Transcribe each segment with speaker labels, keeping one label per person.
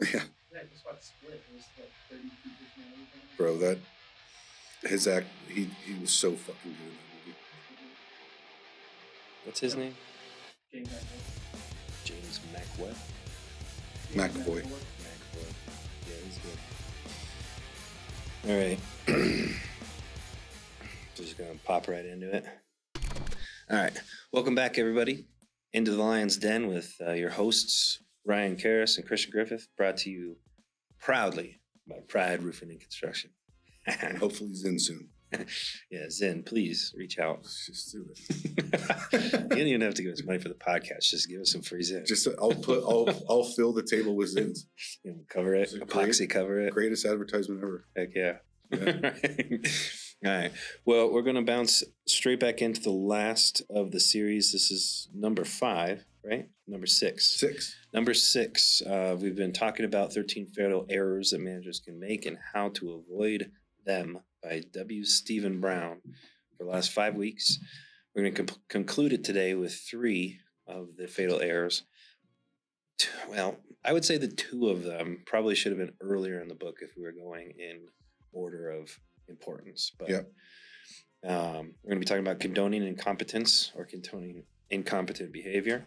Speaker 1: Yeah.
Speaker 2: Yeah, I just watched Split. It was like 32% everything.
Speaker 1: Bro, that his act, he was so fucking good in that movie.
Speaker 3: What's his name?
Speaker 2: James McAvoy.
Speaker 3: James McAvoy.
Speaker 1: McAvoy.
Speaker 3: McAvoy. Yeah, he's good. All right. Just gonna pop right into it. All right. Welcome back, everybody, into the Lion's Den with your hosts Ryan Karras and Christian Griffith, brought to you proudly by Pride Roofing and Construction.
Speaker 1: And hopefully Zen soon.
Speaker 3: Yeah, Zen, please reach out.
Speaker 1: Let's just do it.
Speaker 3: You don't even have to give us money for the podcast. Just give us some free Zen.
Speaker 1: Just I'll fill the table with Zins.
Speaker 3: You know, cover it, epoxy cover it.
Speaker 1: Greatest advertisement ever.
Speaker 3: Heck yeah.
Speaker 1: Yeah.
Speaker 3: All right. Well, we're going to bounce straight back into the last of the series. This is number 5, right? Number 6. Number 6. We've been talking about 13 fatal errors that managers can make and how to avoid them by W. Stephen Brown for the last 5 weeks. We're going to conclude it today with 3 of the fatal errors. Well, I would say the 2 of them probably should have been earlier in the book if we were going in order of importance. But
Speaker 1: yep.
Speaker 3: We're going to be talking about condoning incompetence or condoning incompetent behavior,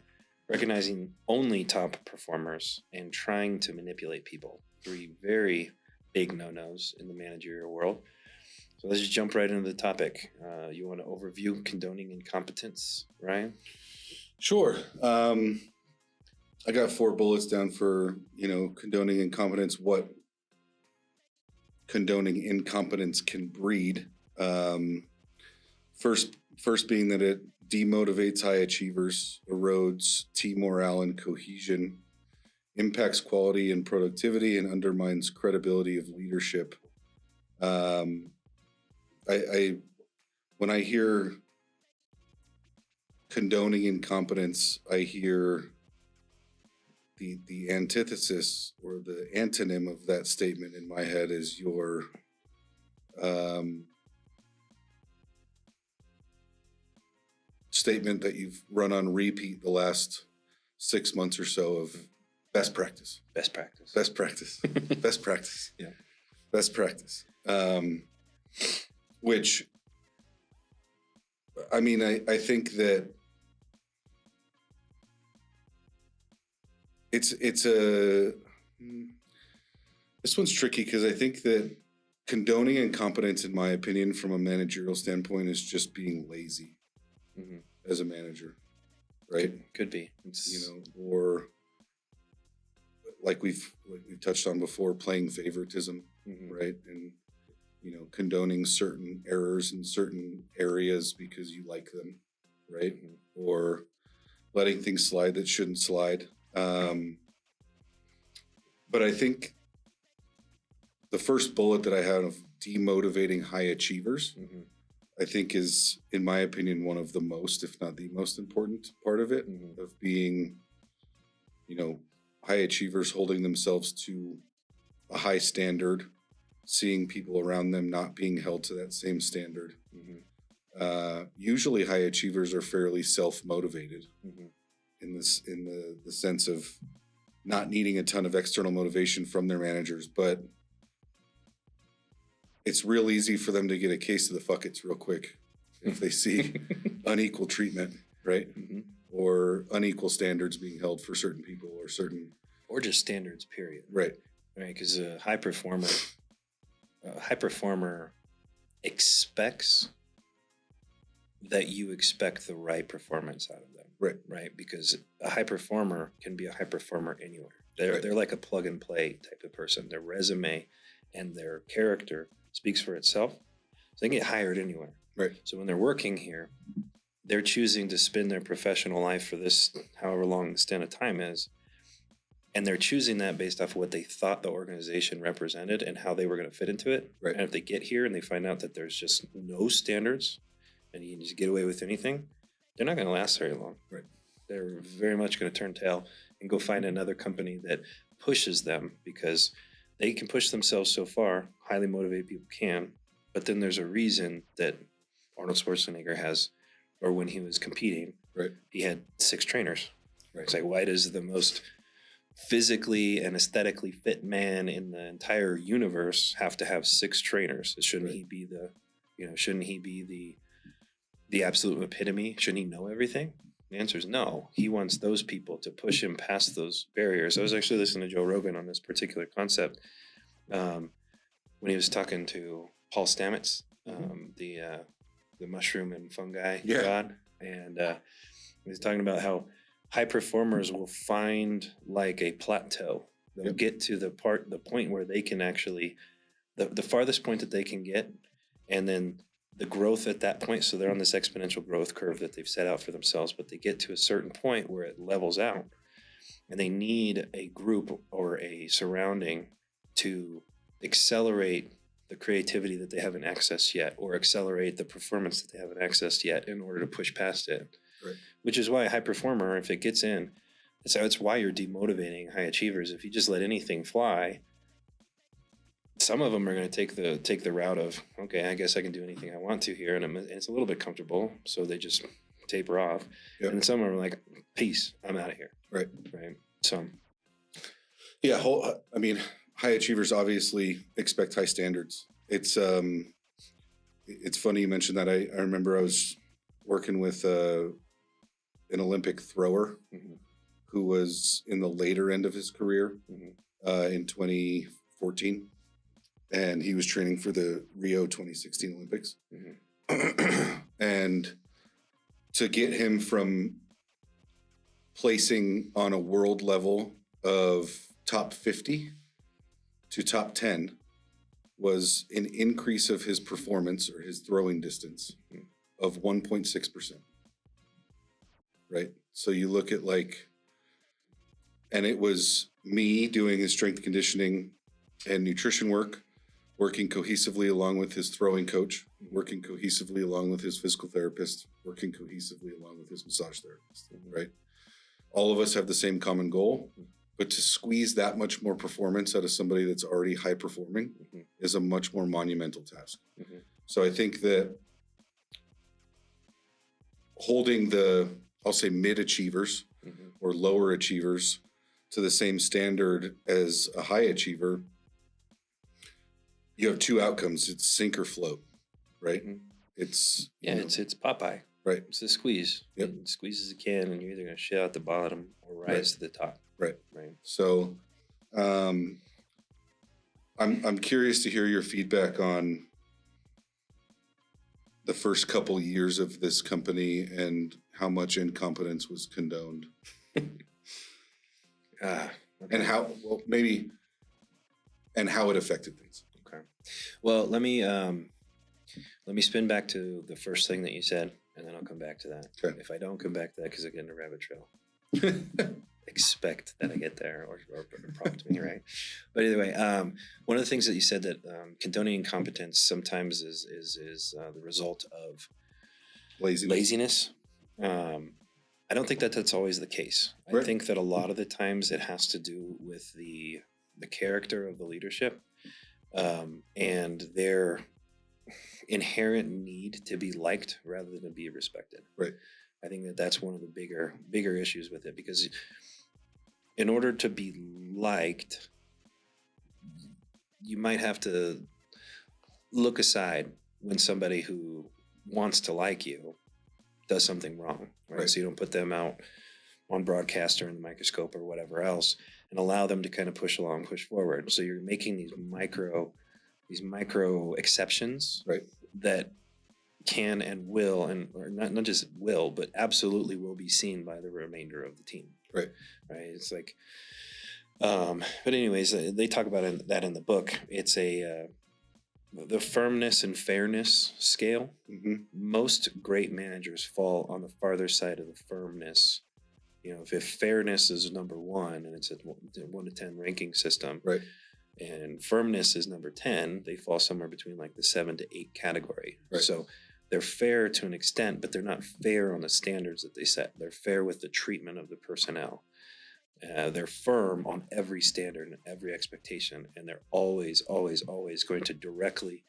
Speaker 3: recognizing only top performers, and trying to manipulate people. 3 very big no-nos in the managerial world. So let's just jump right into the topic. You want to overview condoning incompetence, Ryan?
Speaker 1: Sure. I got 4 bullets down for, condoning incompetence, what condoning incompetence can breed. First being that it demotivates high achievers, erodes team morale and cohesion, impacts quality and productivity, and undermines credibility of leadership. When I hear condoning incompetence, I hear the antithesis or the antonym of that statement in my head is your statement that you've run on repeat the last 6 months or so of best practice.
Speaker 3: Best practice.
Speaker 1: Best practice. Best practice.
Speaker 3: Yeah.
Speaker 1: Best practice. Which, I mean, I think that this one's tricky because I think that condoning incompetence, in my opinion, from a managerial standpoint, is just being lazy as a manager, right?
Speaker 3: Could be.
Speaker 1: Or like we've touched on before, playing favoritism, right? And condoning certain errors in certain areas because you like them, right? Or letting things slide that shouldn't slide. But I think the first bullet that I have of demotivating high achievers, I think is, in my opinion, one of the most, if not the most important part of it, of being, high achievers holding themselves to a high standard, seeing people around them not being held to that same standard. Usually high achievers are fairly self-motivated in the sense of not needing a ton of external motivation from their managers, but it's real easy for them to get a case of the fuck it's real quick if they see unequal treatment, right? Or unequal standards being held for certain people
Speaker 3: or just standards, period.
Speaker 1: Right.
Speaker 3: Because a high performer expects that you expect the right performance out of them. Right. Because a high performer can be a high performer anywhere. They're like a plug and play type of person. Their resume and their character speaks for itself. So they can get hired anywhere.
Speaker 1: Right.
Speaker 3: So when they're working here, they're choosing to spend their professional life for this, however long the span of time is. And they're choosing that based off of what they thought the organization represented and how they were going to fit into it.
Speaker 1: Right.
Speaker 3: And if they get here and they find out that there's just no standards and you can just get away with anything, they're not going to last very long.
Speaker 1: Right.
Speaker 3: They're very much going to turn tail and go find another company that pushes them, because they can push themselves so far. Highly motivated people can, but then there's a reason that Arnold Schwarzenegger has, or when he was competing,
Speaker 1: right,
Speaker 3: he had 6 trainers.
Speaker 1: Right.
Speaker 3: It's like, why does the most physically and aesthetically fit man in the entire universe have to have 6 trainers? Shouldn't he be the absolute epitome? Shouldn't he know everything? The answer is no. He wants those people to push him past those barriers. I was actually listening to Joe Rogan on this particular concept when he was talking to Paul Stamets, the mushroom and fungi god, and he was talking about how high performers will find like a plateau. They'll get to the point where they can actually the farthest point that they can get, and then the growth at that point. So they're on this exponential growth curve that they've set out for themselves, but they get to a certain point where it levels out, and they need a group or a surrounding to accelerate the creativity that they haven't accessed yet, or accelerate the performance that they haven't accessed yet in order to push past it.
Speaker 1: Right.
Speaker 3: Which is why a high performer, if it gets in, it's why you're demotivating high achievers. If you just let anything fly, some of them are going to take the route of, okay, I guess I can do anything I want to here, and it's a little bit comfortable, so they just taper off. Yep. And some of them are like, peace, I'm out of here. Right. So,
Speaker 1: yeah, I mean, high achievers obviously expect high standards. It's funny you mentioned that. I remember I was working with an Olympic thrower who was in the later end of his career in 2014. And he was training for the Rio 2016 Olympics. And to get him from placing on a world level of top 50 to top 10 was an increase of his performance or his throwing distance of 1.6%. Right? So you look at and it was me doing his strength conditioning and nutrition work, working cohesively along with his throwing coach, working cohesively along with his physical therapist, working cohesively along with his massage therapist, right? All of us have the same common goal, but to squeeze that much more performance out of somebody that's already high performing is a much more monumental task. So I think that holding I'll say mid achievers or lower achievers to the same standard as a high achiever, you have 2 outcomes. It's sink or float, right? It's
Speaker 3: Popeye.
Speaker 1: Right.
Speaker 3: It's a squeeze.
Speaker 1: Yep.
Speaker 3: Squeeze as you can, and you're either going to shit out the bottom or rise to the top.
Speaker 1: Right.
Speaker 3: Right.
Speaker 1: So, I'm curious to hear your feedback on the first couple years of this company and how much incompetence was condoned, and how it affected things.
Speaker 3: Okay. Well, let me spin back to the first thing that you said, and then I'll come back to that.
Speaker 1: Okay.
Speaker 3: If I don't come back to that because I get in a rabbit trail, expect that I get there or prompt me, right? But anyway, one of the things that you said that condoning incompetence sometimes is the result of laziness. I don't think that that's always the case. I think that a lot of the times it has to do with the character of the leadership and their inherent need to be liked rather than to be respected.
Speaker 1: Right.
Speaker 3: I think that that's one of the bigger issues with it, because in order to be liked, you might have to look aside when somebody who wants to like you does something wrong, right? So you don't put them out on broadcast or in the microscope or whatever else, and allow them to kind of push forward. So you're making these micro exceptions,
Speaker 1: right, that
Speaker 3: can and will, or not just will, but absolutely will be seen by the remainder of the team.
Speaker 1: Right.
Speaker 3: It's like, but anyways, they talk about that in the book. It's the firmness and fairness scale. Most great managers fall on the farther side of the firmness. If fairness is number 1 and it's a 1 to 10 ranking system,
Speaker 1: right,
Speaker 3: and firmness is number 10, they fall somewhere between like the 7 to 8 category.
Speaker 1: Right.
Speaker 3: So they're fair to an extent, but they're not fair on the standards that they set. They're fair with the treatment of the personnel. They're firm on every standard and every expectation, and they're always, always, always going to directly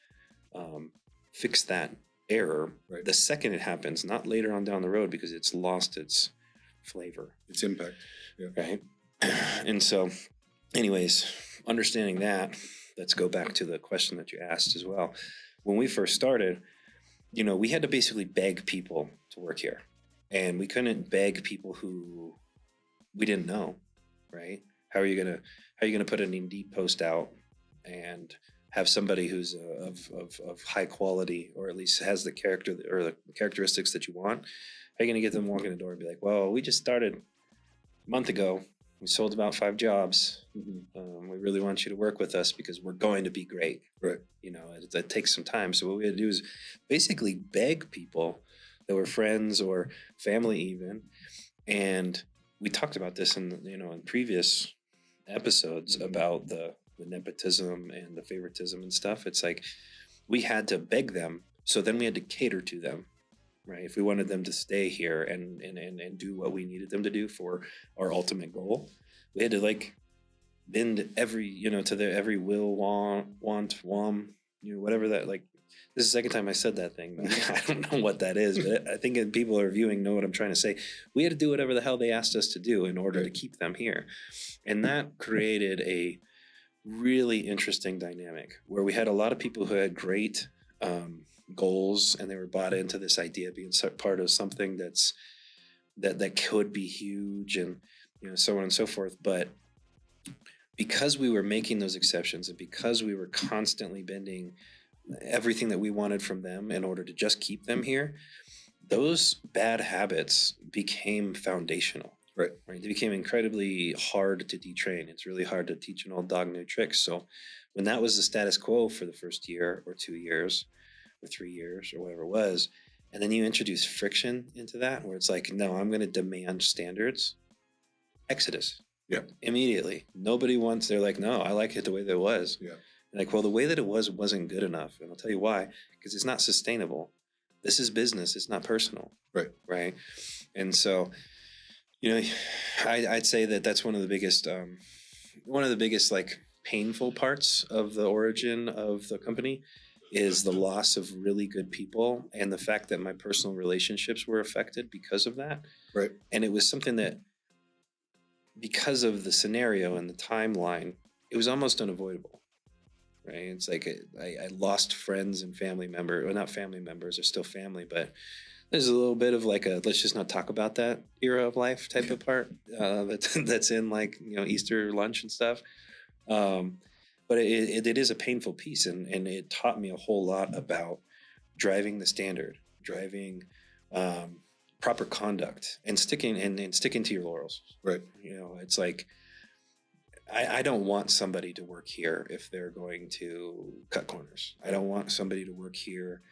Speaker 3: fix that error the second it happens, not later on down the road, because it's lost its flavor,
Speaker 1: its impact. Yeah.
Speaker 3: Right. And so, anyways, understanding that, let's go back to the question that you asked as well. When we first started, we had to basically beg people to work here, and we couldn't beg people who we didn't know, right? How are you gonna put an Indeed post out and have somebody who's of high quality, or at least has the character or the characteristics that you want? How are you gonna get them walking the door and be like, well, we just started a month ago. We sold about 5 jobs. We really want you to work with us because we're going to be great.
Speaker 1: Right.
Speaker 3: It takes some time. So what we had to do is basically beg people that were friends or family even. And we talked about this in previous episodes about the nepotism and the favoritism and stuff. It's like we had to beg them. So then we had to cater to them. Right. If we wanted them to stay here and do what we needed them to do for our ultimate goal, we had to bend every, to their every will, want, whatever that, this is the second time I said that thing. I don't know what that is, but I think people are viewing know what I'm trying to say. We had to do whatever the hell they asked us to do in order to keep them here. And that created a really interesting dynamic where we had a lot of people who had great, goals, and they were bought into this idea of being part of something that could be huge, and so on and so forth. But because we were making those exceptions, and because we were constantly bending everything that we wanted from them in order to just keep them here, those bad habits became foundational. Right. They became incredibly hard to detrain. It's really hard to teach an old dog new tricks. So when that was the status quo for the first year or 2 years or 3 years or whatever it was, and then you introduce friction into that, where it's like, no, I'm going to demand standards. Exodus.
Speaker 1: Yeah.
Speaker 3: Immediately. Nobody wants, they're like, no, I like it the way that it was.
Speaker 1: Yeah.
Speaker 3: Like, well, the way that it wasn't good enough. And I'll tell you why, because it's not sustainable. This is business. It's not personal.
Speaker 1: Right.
Speaker 3: Right. And so, I'd say that that's one of the biggest painful parts of the origin of the company is the loss of really good people, and the fact that my personal relationships were affected because of that.
Speaker 1: Right.
Speaker 3: And it was something that, because of the scenario and the timeline, it was almost unavoidable. Right. It's like I lost friends and family members, well, not family members, they're still family, but there's a little bit of let's just not talk about that era of life type of part that's in Easter lunch and stuff. But it is a painful piece, and it taught me a whole lot about driving the standard, driving proper conduct, and sticking to your laurels.
Speaker 1: Right.
Speaker 3: It's like I don't want somebody to work here if they're going to cut corners. I don't want somebody to work here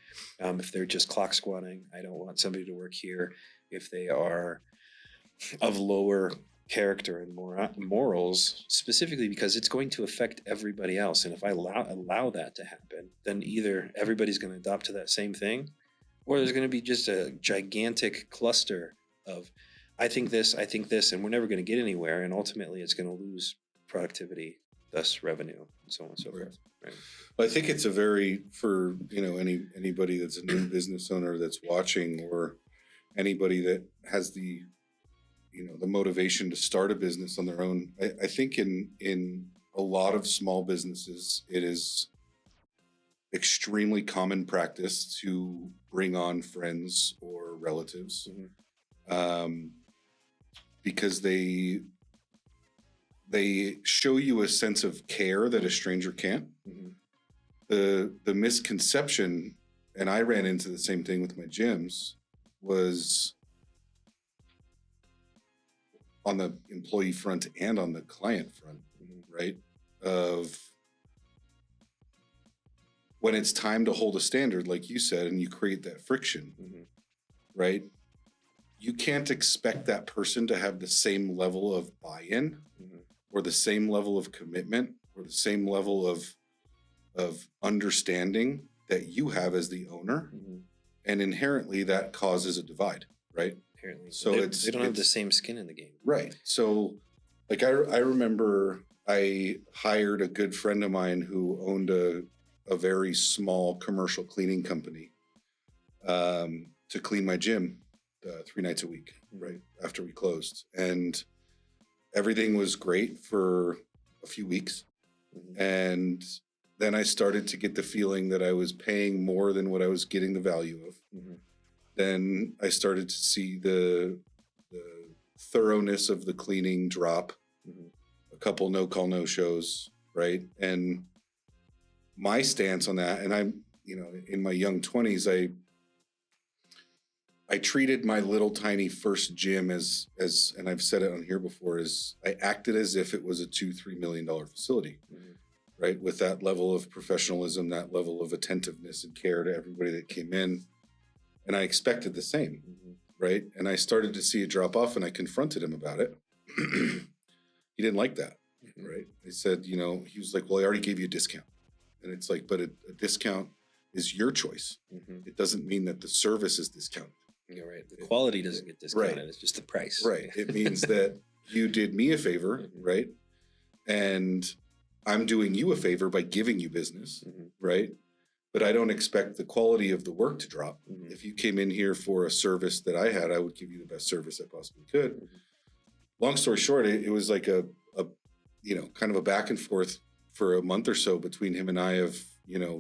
Speaker 3: if they're just clock squatting. I don't want somebody to work here if they are of lower character and morals, specifically because it's going to affect everybody else. And if I allow that to happen, then either everybody's going to adopt to that same thing, or there's going to be just a gigantic cluster of I think this, and we're never going to get anywhere. And ultimately it's going to lose productivity, thus revenue, and so on and so forth. Right.
Speaker 1: Well, I think it's for anybody that's a new business owner that's watching, or anybody that has the motivation to start a business on their own. I think in a lot of small businesses, it is extremely common practice to bring on friends or relatives, because they show you a sense of care that a stranger can't. The misconception, and I ran into the same thing with my gyms, was on the employee front and on the client front, right? Of when it's time to hold a standard, like you said, and you create that friction, right? You can't expect that person to have the same level of buy-in, or the same level of commitment, or the same level of understanding that you have as the owner. And inherently that causes a divide, right?
Speaker 3: Apparently.
Speaker 1: So
Speaker 3: they don't have the same skin in the game.
Speaker 1: Right. So I remember I hired a good friend of mine who owned a very small commercial cleaning company to clean my gym 3 nights a week, right after we closed. And everything was great for a few weeks. And then I started to get the feeling that I was paying more than what I was getting the value of. Then I started to see the thoroughness of the cleaning drop, a couple no-call no-shows, right? And my stance on that, and I'm, in my young 20s, I treated my little tiny first gym as, and I've said it on here before, is I acted as if it was a $2-3 million facility, right? With that level of professionalism, that level of attentiveness and care to everybody that came in. And I expected the same, right? And I started to see it drop off, and I confronted him about it. He didn't like that, right? I said, he was like, well, I already gave you a discount. And it's like, but a discount is your choice. It doesn't mean that the service is discounted.
Speaker 3: You're right. The quality doesn't get discounted.
Speaker 1: Right.
Speaker 3: It's just the price.
Speaker 1: Right. It means that you did me a favor, right? And I'm doing you a favor by giving you business, right? But I don't expect the quality of the work to drop. If you came in here for a service that I had, I would give you the best service I possibly could. Long story short, it was like a kind of a back and forth for a month or so between him and I of,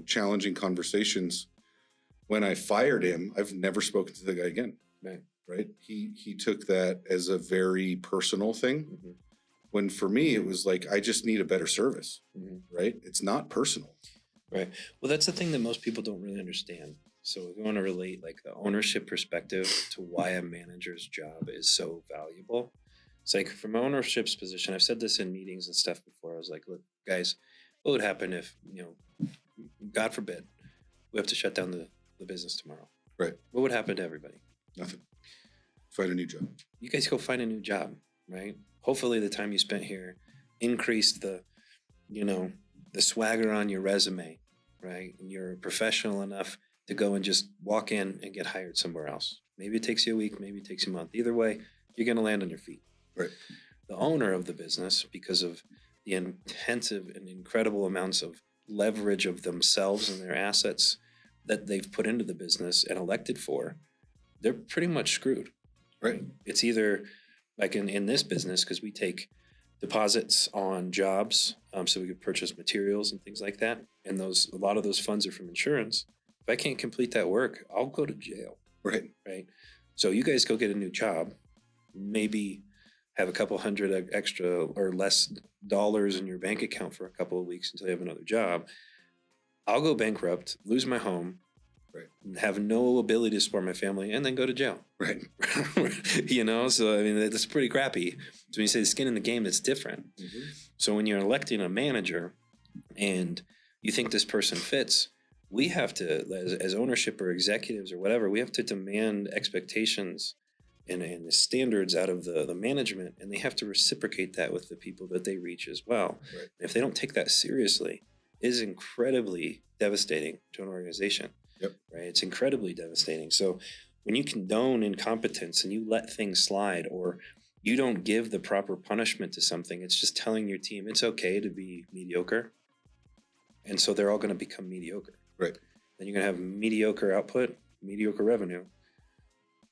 Speaker 1: challenging conversations. When I fired him, I've never spoken to the guy again. Right. He took that as a very personal thing. When for me, it was like, I just need a better service. Right. It's not personal.
Speaker 3: Right. Well, that's the thing that most people don't really understand. So if we want to relate like the ownership perspective to why a manager's job is so valuable. It's like from ownership's position, I've said this in meetings and stuff before. I was like, look, guys, what would happen if, God forbid, we have to shut down the business tomorrow?
Speaker 1: Right.
Speaker 3: What would happen to everybody?
Speaker 1: Nothing. Find a new job.
Speaker 3: You guys go find a new job, right? Hopefully the time you spent here increased the swagger on your resume, right? And you're professional enough to go and just walk in and get hired somewhere else. Maybe it takes you a week, maybe it takes you a month. Either way, you're going to land on your feet.
Speaker 1: Right.
Speaker 3: The owner of the business, because of the intensive and incredible amounts of leverage of themselves and their assets that they've put into the business and elected for, they're pretty much screwed.
Speaker 1: Right.
Speaker 3: It's either like in this business, because we take deposits on jobs, so we could purchase materials and things like that. And a lot of those funds are from insurance. If I can't complete that work, I'll go to jail.
Speaker 1: Right.
Speaker 3: Right. So you guys go get a new job, maybe have a couple hundred extra or less dollars in your bank account for a couple of weeks until you have another job. I'll go bankrupt, lose my home, right, have no ability to support my family, and then go to jail.
Speaker 1: Right.
Speaker 3: So I mean, that's pretty crappy. So when you say the skin in the game, it's different. So when you're electing a manager and you think this person fits, we have to, as ownership or executives or whatever, we have to demand expectations and the standards out of the management, and they have to reciprocate that with the people that they reach as well.
Speaker 1: Right.
Speaker 3: And if they don't take that seriously, it is incredibly devastating to an organization.
Speaker 1: Yep.
Speaker 3: Right. It's incredibly devastating. So when you condone incompetence and you let things slide, or you don't give the proper punishment to something, it's just telling your team it's okay to be mediocre. And so they're all going to become mediocre.
Speaker 1: Right.
Speaker 3: Then you're going to have mediocre output, mediocre revenue.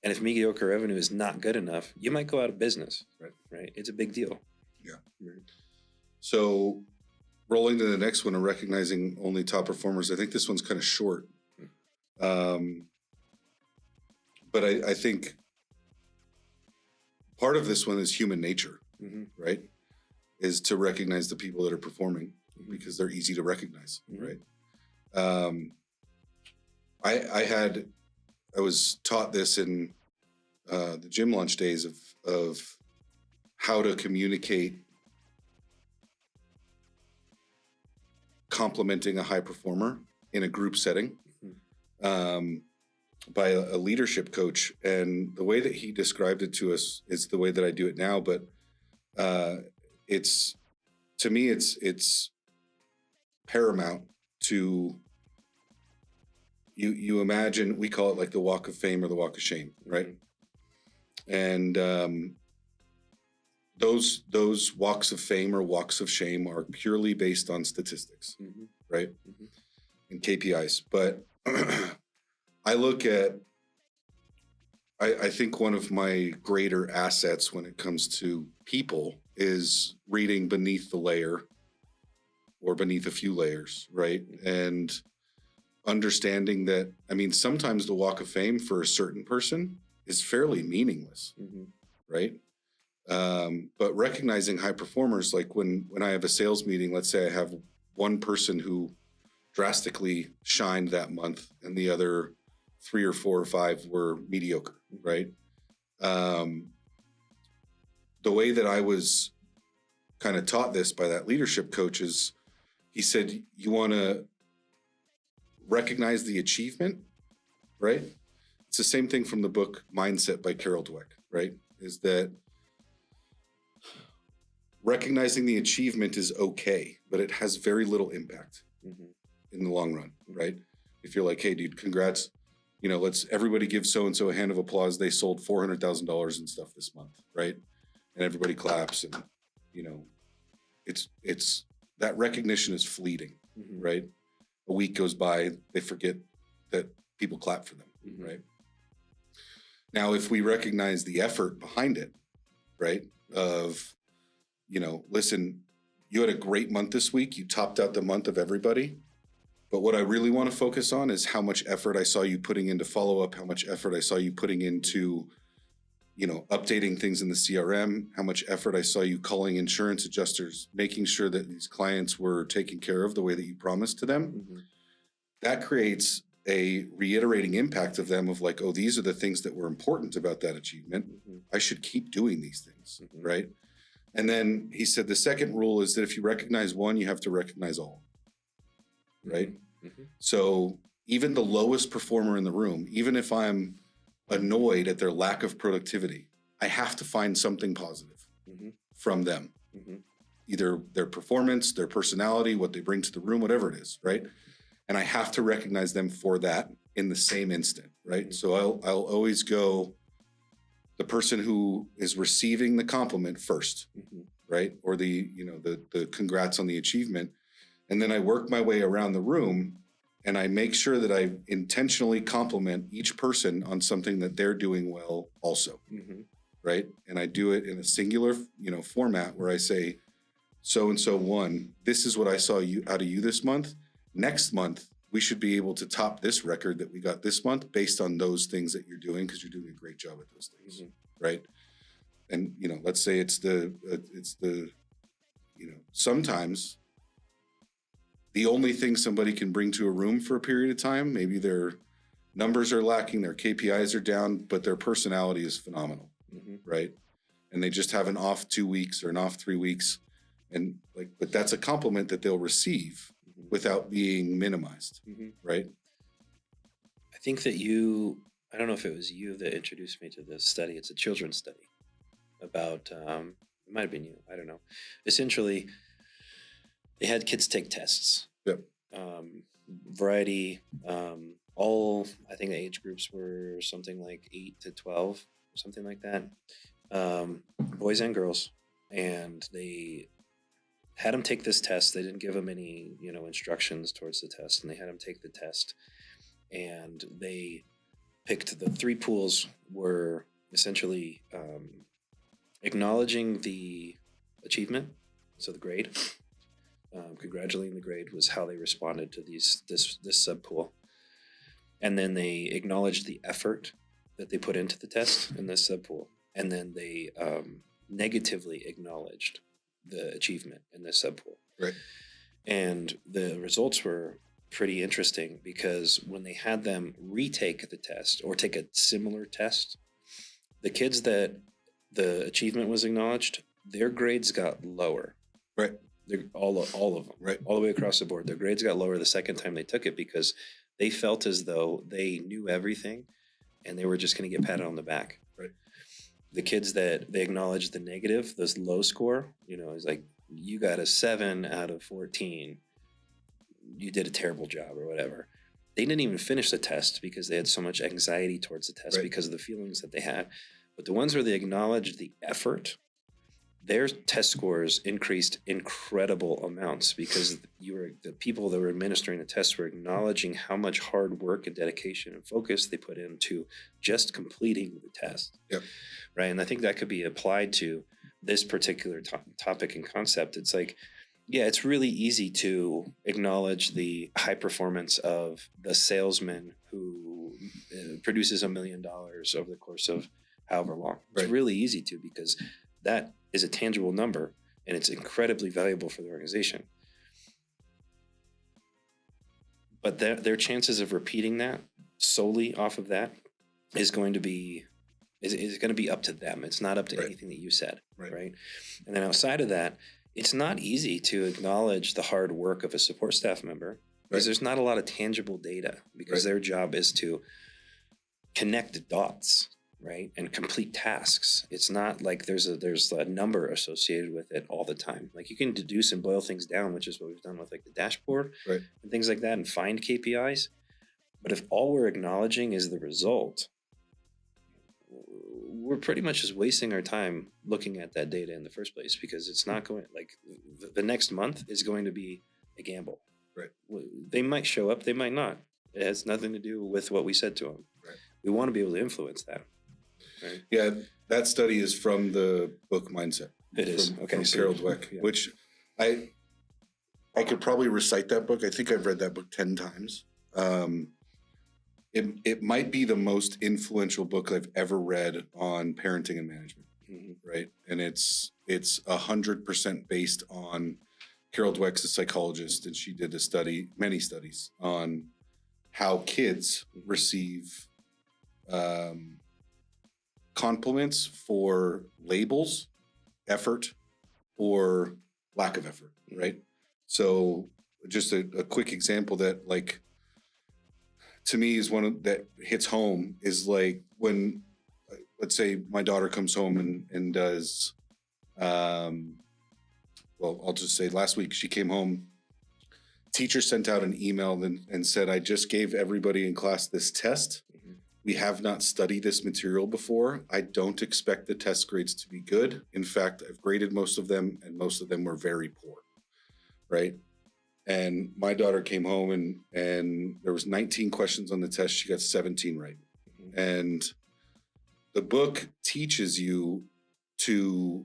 Speaker 3: And if mediocre revenue is not good enough, you might go out of business. Right. It's a big deal.
Speaker 1: Yeah.
Speaker 3: Right.
Speaker 1: So rolling to the next one and recognizing only top performers. I think this one's kind of short. But I think part of this one is human nature, right? Is to recognize the people that are performing because they're easy to recognize, right? I was taught this in the gym lunch days of how to communicate complimenting a high performer in a group setting by a leadership coach. And the way that he described it to us is the way that I do it now. But it's paramount to you imagine, we call it like the walk of fame or the walk of shame, right? And those walks of fame or walks of shame are purely based on statistics, right? And KPIs. But I look at, I think one of my greater assets when it comes to people is reading beneath the layer or beneath a few layers, right? And understanding that, I mean, sometimes the Walk of Fame for a certain person is fairly meaningless, right? But recognizing high performers, like when I have a sales meeting, let's say I have one person who drastically shined that month and the other 3 or 4 or 5 were mediocre, right? The way that I was kind of taught this by that leadership coach is, he said, you want to recognize the achievement, right? It's the same thing from the book Mindset by Carol Dweck, right? Is that recognizing the achievement is okay, but it has very little impact in the long run, right? If you're like, hey, dude, congrats, you know, let's everybody give so-and-so a hand of applause. They sold $400,000 in stuff this month, right? And everybody claps, and, you know, it's that recognition is fleeting, right? A week goes by, they forget that people clap for them, right? Now, if we recognize the effort behind it, right? Of, you know, listen, you had a great month this week. You topped out the month of everybody. But what I really want to focus on is how much effort I saw you putting into follow-up, how much effort I saw you putting into, you know, updating things in the CRM, how much effort I saw you calling insurance adjusters, making sure that these clients were taken care of the way that you promised to them. That creates a reiterating impact of them of like, oh, these are the things that were important about that achievement. I should keep doing these things, right? And then he said the second rule is that if you recognize one, you have to recognize all, right? So even the lowest performer in the room, even if I'm annoyed at their lack of productivity, I have to find something positive from them. Either their performance, their personality, what they bring to the room, whatever it is, right? And I have to recognize them for that in the same instant, right? So I'll always go the person who is receiving the compliment first, right? Or the, you know, the congrats on the achievement. And then I work my way around the room and I make sure that I intentionally compliment each person on something that they're doing well also, right? And I do it in a singular, you know, format where I say, so-and-so won. This is what I saw you out of you this month. Next month, we should be able to top this record that we got this month based on those things that you're doing, because you're doing a great job at those things, right? And, you know, let's say it's the, you know, sometimes the only thing somebody can bring to a room for a period of time, maybe their numbers are lacking, their KPIs are down, but their personality is phenomenal, right? And they just have an off 2 weeks or an off 3 weeks. And like, but that's a compliment that they'll receive without being minimized, right?
Speaker 3: I think that I don't know if it was you that introduced me to this study. It's a children's study about, it might have been you, I don't know. Essentially, they had kids take tests. Variety, all, I think the age groups were something like 8 to 12, something like that. Boys and girls. And they had them take this test. They didn't give them any, you know, instructions towards the test, and they had them take the test. And they picked the 3 pools were essentially acknowledging the achievement, so the grade. Congratulating the grade was how they responded to this subpool. And then they acknowledged the effort that they put into the test in this subpool. And then they negatively acknowledged the achievement in this subpool.
Speaker 1: Right.
Speaker 3: And the results were pretty interesting, because when they had them retake the test or take a similar test, the kids that the achievement was acknowledged, their grades got lower.
Speaker 1: Right.
Speaker 3: They're all of them,
Speaker 1: right,
Speaker 3: all the way across the board. Their grades got lower the second time they took it, because they felt as though they knew everything and they were just going to get patted on the back.
Speaker 1: Right.
Speaker 3: The kids that they acknowledged the negative, this low score, you know, it's like, you got a 7 out of 14. You did a terrible job or whatever. They didn't even finish the test because they had so much anxiety towards the test because of the feelings that they had. But the ones where they acknowledged the effort, their test scores increased incredible amounts, because the people that were administering the tests were acknowledging how much hard work and dedication and focus they put into just completing the test.
Speaker 1: Yep.
Speaker 3: Right. And I think that could be applied to this particular topic and concept, it's like, yeah, it's really easy to acknowledge the high performance of the salesman who produces $1 million over the course of however long. It's
Speaker 1: Right.
Speaker 3: really easy to, because that is a tangible number and it's incredibly valuable for the organization. But their chances of repeating that solely off of that is going to be up to them. It's not up to
Speaker 1: Right.
Speaker 3: anything that you said,
Speaker 1: Right.
Speaker 3: right? And then outside of that, it's not easy to acknowledge the hard work of a support staff member because
Speaker 1: Right.
Speaker 3: there's not a lot of tangible data, because
Speaker 1: Right.
Speaker 3: their job is to connect dots, right, and complete tasks. It's not like there's a number associated with it all the time. Like you can deduce and boil things down, which is what we've done with like the dashboard
Speaker 1: Right.
Speaker 3: and things like that, and find KPIs. But if all we're acknowledging is the result, we're pretty much just wasting our time looking at that data in the first place, because it's not going, like the next month is going to be a gamble.
Speaker 1: Right.
Speaker 3: They might show up, they might not. It has nothing to do with what we said to them.
Speaker 1: Right.
Speaker 3: We want to be able to influence that. Right.
Speaker 1: Yeah, that study is from the book Mindset.
Speaker 3: It is.
Speaker 1: From,
Speaker 3: Okay,
Speaker 1: from
Speaker 3: so-
Speaker 1: Carol Dweck,
Speaker 3: yeah.
Speaker 1: which I could probably recite that book. I think I've read that book 10 times. It might be the most influential book I've ever read on parenting and management, right? And it's 100% based on Carol Dweck's a psychologist, and she did many studies on how kids receive compliments for labels, effort, or lack of effort, right? So just a quick example that, like, to me is that hits home is like when, let's say my daughter comes home and does, well, I'll just say last week she came home, teacher sent out an email and said, I just gave everybody in class this test. We have not studied this material before. I don't expect the test grades to be good. In fact, I've graded most of them, and most of them were very poor, right? And my daughter came home and there was 19 questions on the test. She got 17 right. And the book teaches you to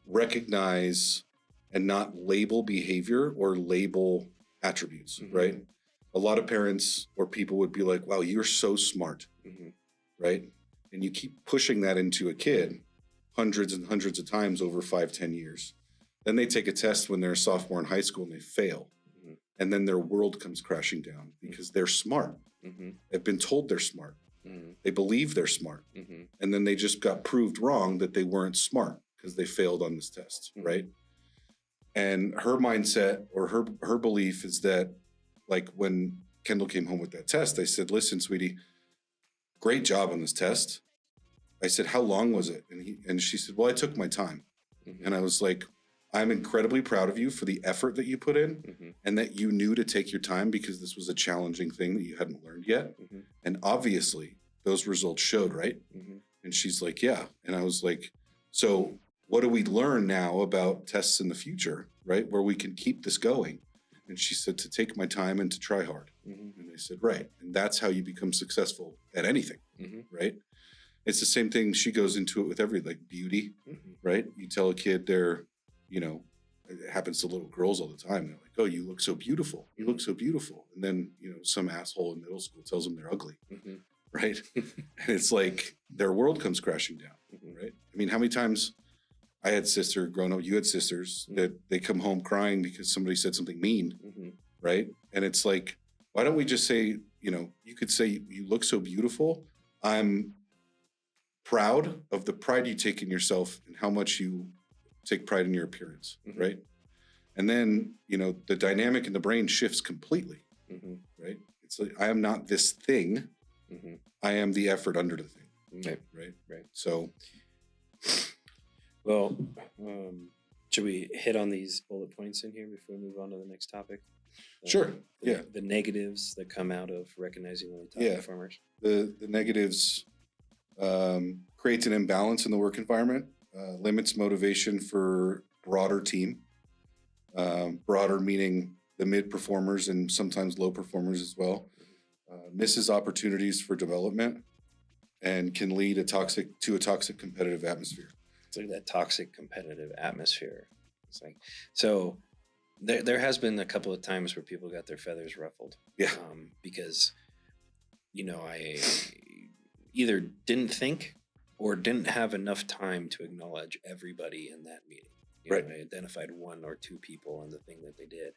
Speaker 1: recognize and not label behavior or label attributes, right? A lot of parents or people would be like, wow, you're so smart, right? And you keep pushing that into a kid hundreds and hundreds of times over 5-10 years. Then they take a test when they're a sophomore in high school and they fail. And then their world comes crashing down because they're smart. They've been told they're smart. They believe they're smart. And then they just got proved wrong that they weren't smart because they failed on this test, right? And her mindset or her belief is that, like, when Kendall came home with that test, I said, listen, sweetie, great job on this test. I said, how long was it? And she said, well, I took my time. And I was like, I'm incredibly proud of you for the effort that you put in and that you knew to take your time because this was a challenging thing that you hadn't learned yet. And obviously those results showed, right? And she's like, yeah. And I was like, so what do we learn now about tests in the future, right? Where we can keep this going. And she said, to take my time and to try hard. And I said, right. And that's how you become successful at anything, right? It's the same thing. She goes into it with like beauty, right? You tell a kid it happens to little girls all the time. They're like, oh, you look so beautiful. You look so beautiful. And then, some asshole in middle school tells them they're ugly, right? And it's like their world comes crashing down, right? I mean, how many times I had sister growing up, you had sisters that they come home crying because somebody said something mean, right? And it's like, why don't we just say, you could say, you look so beautiful. I'm proud of the pride you take in yourself and how much you take pride in your appearance, right? And then, the dynamic in the brain shifts completely, right? It's like, I am not this thing. I am the effort under the thing, right? So,
Speaker 3: well, should we hit on these bullet points in here before we move on to the next topic?
Speaker 1: Sure.
Speaker 3: The negatives that come out of recognizing really top performers.
Speaker 1: The negatives creates an imbalance in the work environment, limits motivation for broader team. Broader meaning the mid performers and sometimes low performers as well. Misses opportunities for development and can lead to a toxic competitive atmosphere.
Speaker 3: It's like that toxic competitive atmosphere. It's like, so there has been a couple of times where people got their feathers ruffled.
Speaker 1: Yeah.
Speaker 3: Because, I either didn't think or didn't have enough time to acknowledge everybody in that meeting.
Speaker 1: Right.
Speaker 3: I identified one or two people and the thing that they did.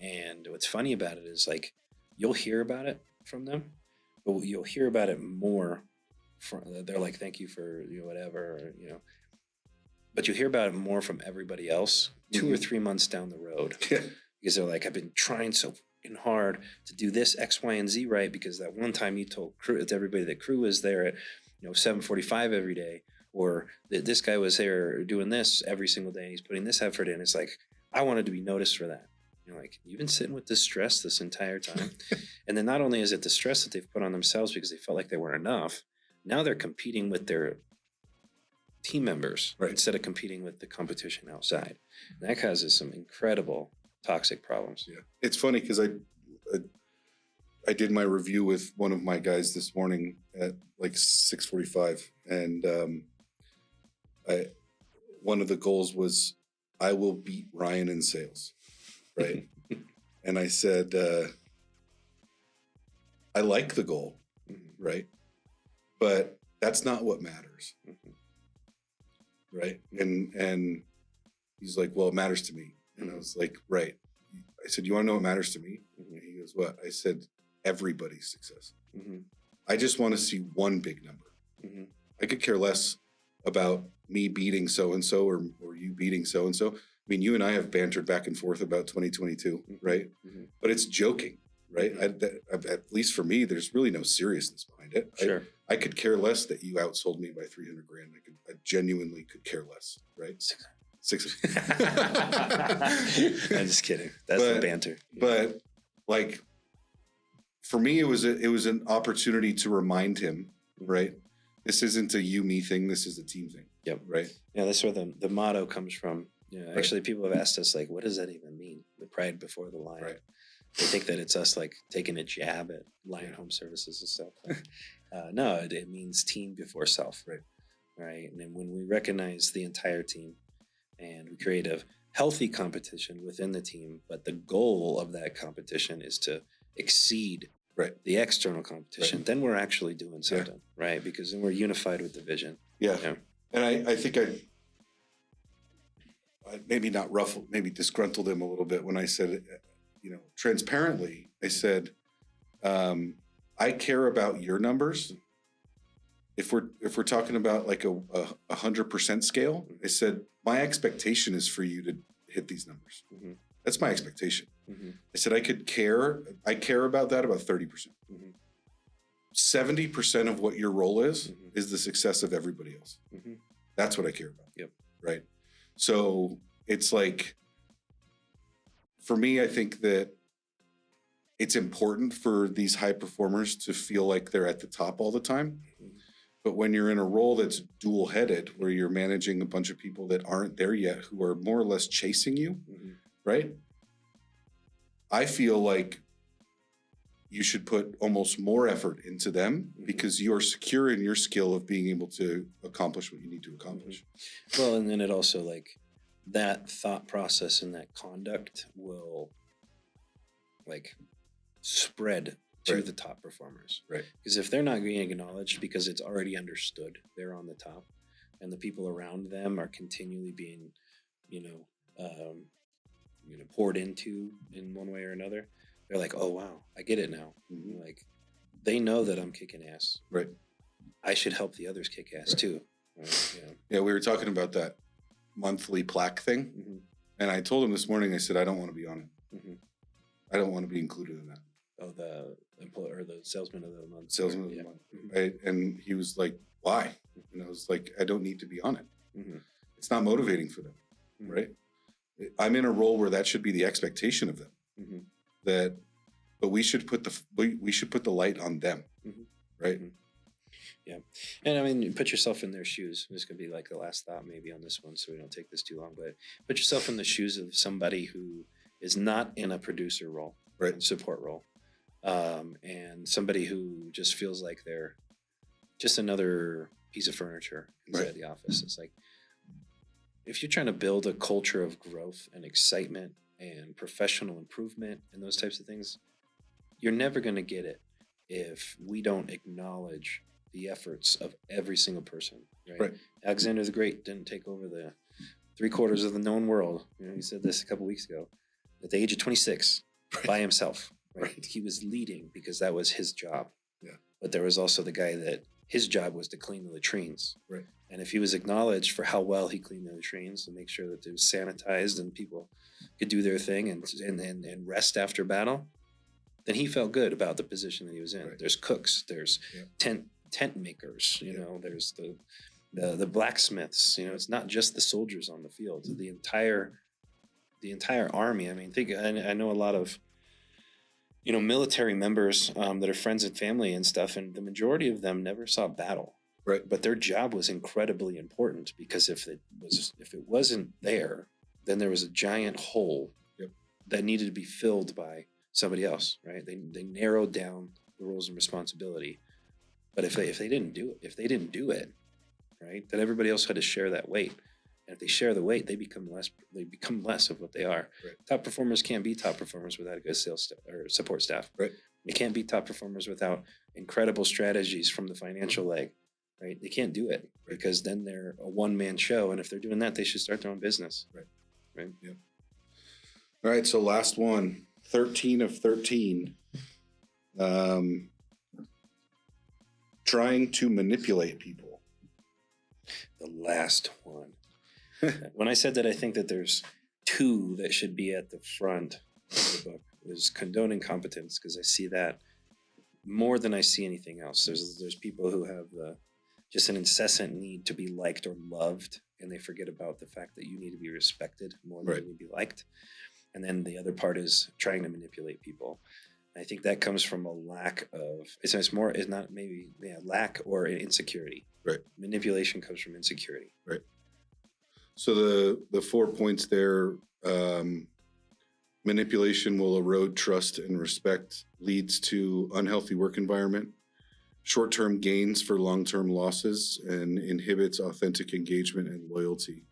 Speaker 3: And what's funny about it is like, you'll hear about it from them, but you'll hear about it more they're like, thank you for whatever, but you hear about it more from everybody else 2 or 3 months down the road.
Speaker 1: Yeah.
Speaker 3: Because they're like, I've been trying so fucking hard to do this X, Y, and Z right, because that one time you told crew, it's everybody that crew is there at 7:45 every day, or that this guy was there doing this every single day and he's putting this effort in. It's like, I wanted to be noticed for that. Like, you've been sitting with this stress this entire time. And then not only is it the stress that they've put on themselves because they felt like they weren't enough, now they're competing with their team members instead of competing with the competition outside. And that causes some incredible toxic problems.
Speaker 1: Yeah. It's funny because I did my review with one of my guys this morning at like 6:45, and one of the goals was, I will beat Ryan in sales. Right. And I said, I like the goal. Right. But that's not what matters. Right. And he's like, well, it matters to me. And I was like, right. I said, you want to know what matters to me? And he goes, what? I said, everybody's success. I just want to see one big number. I could care less about me beating so-and-so or you beating so-and-so. I mean, you and I have bantered back and forth about 2022, right? But it's joking, right? At least for me, there's really no seriousness behind it.
Speaker 3: Sure.
Speaker 1: I could care less that you outsold me by 300 grand. I genuinely could care less, right? Six.
Speaker 3: I'm just kidding. That's the banter.
Speaker 1: But like, for me, it was an opportunity to remind him, right? This isn't a you-me thing. This is a team thing.
Speaker 3: Yep.
Speaker 1: Right.
Speaker 3: Yeah, that's where the motto comes from. Actually, people have asked us, like, what does that even mean? The pride before the lion.
Speaker 1: Right.
Speaker 3: They think that it's us, like, taking a jab at Lion Home Services and stuff. No, it means team before self.
Speaker 1: Right.
Speaker 3: Right. And then when we recognize the entire team and we create a healthy competition within the team, but the goal of that competition is to exceed the external competition, then we're actually doing something, right? Because then we're unified with the vision.
Speaker 1: Yeah. And I think I maybe not ruffled, maybe disgruntled him a little bit when I said, transparently, I said, I care about your numbers. If we're talking about like a 100% scale, I said, my expectation is for you to hit these numbers. That's my expectation. I said, I care about that about 30%. 70% of what your role is the success of everybody else. That's what I care about.
Speaker 3: Yep.
Speaker 1: Right. So it's like, for me, I think that it's important for these high performers to feel like they're at the top all the time. But when you're in a role that's dual headed, where you're managing a bunch of people that aren't there yet, who are more or less chasing you, right? I feel like you should put almost more effort into them because you're secure in your skill of being able to accomplish what you need to accomplish.
Speaker 3: Well, and then it also, like, that thought process and that conduct will, like, spread to the top performers. Right. Because if they're not being acknowledged because it's already understood they're on the top, and the people around them are continually being, poured into in one way or another, they're like, oh, wow, I get it now. Like, they know that I'm kicking ass.
Speaker 1: Right.
Speaker 3: I should help the others kick ass too.
Speaker 1: Yeah, we were talking about that monthly plaque thing. And I told him this morning, I said, I don't want to be on it. I don't want to be included in that.
Speaker 3: Oh, the employee or the salesman of the month.
Speaker 1: Salesman of the month. And he was like, why? And I was like, I don't need to be on it. It's not motivating for them. Right. I'm in a role where that should be the expectation of them. But we should put the light on them. Right.
Speaker 3: Yeah. And I mean, put yourself in their shoes. This could be like the last thought maybe on this one, so we don't take this too long, but put yourself in the shoes of somebody who is not in a producer role, support role. And somebody who just feels like they're just another piece of furniture inside the office. It's like, if you're trying to build a culture of growth and excitement and professional improvement and those types of things, you're never going to get it if we don't acknowledge the efforts of every single person. Right? Alexander the Great didn't take over the 3/4 of the known world. He said this a couple weeks ago at the age of 26 by himself. Right? He was leading because that was his job.
Speaker 1: Yeah.
Speaker 3: But there was also the guy that his job was to clean the latrines.
Speaker 1: Right.
Speaker 3: And if he was acknowledged for how well he cleaned the latrines and make sure that it was sanitized and people could do their thing and rest after battle, then he felt good about the position that he was in. Right. There's cooks, there's tent makers, there's the blacksmiths. It's not just the soldiers on the field. The entire army. I mean, I know a lot of military members that are friends and family and stuff, and the majority of them never saw battle.
Speaker 1: Right.
Speaker 3: But their job was incredibly important because if it wasn't there, then there was a giant hole that needed to be filled by somebody else. Right. They narrowed down the roles and responsibility. But if they didn't do it, right, then everybody else had to share that weight. And if they share the weight, they become less of what they are.
Speaker 1: Right.
Speaker 3: Top performers can't be top performers without a good sales or support staff.
Speaker 1: Right.
Speaker 3: They can't be top performers without incredible strategies from the financial leg. Right. They can't do it because then they're a one-man show. And if they're doing that, they should start their own business. Right.
Speaker 1: Yep. All right. So last one, 13 of 13. Trying to manipulate people.
Speaker 3: The last one. When I said that I think that there's two that should be at the front of the book, there's condoning competence, because I see that more than I see anything else. There's people who have just an incessant need to be liked or loved, and they forget about the fact that you need to be respected more than you need to be liked. And then the other part is trying to manipulate people. I think that comes from a lack of lack or insecurity.
Speaker 1: Right.
Speaker 3: Manipulation comes from insecurity.
Speaker 1: Right. So the 4 points there, manipulation will erode trust and respect, leads to unhealthy work environment, short-term gains for long-term losses, and inhibits authentic engagement and loyalty.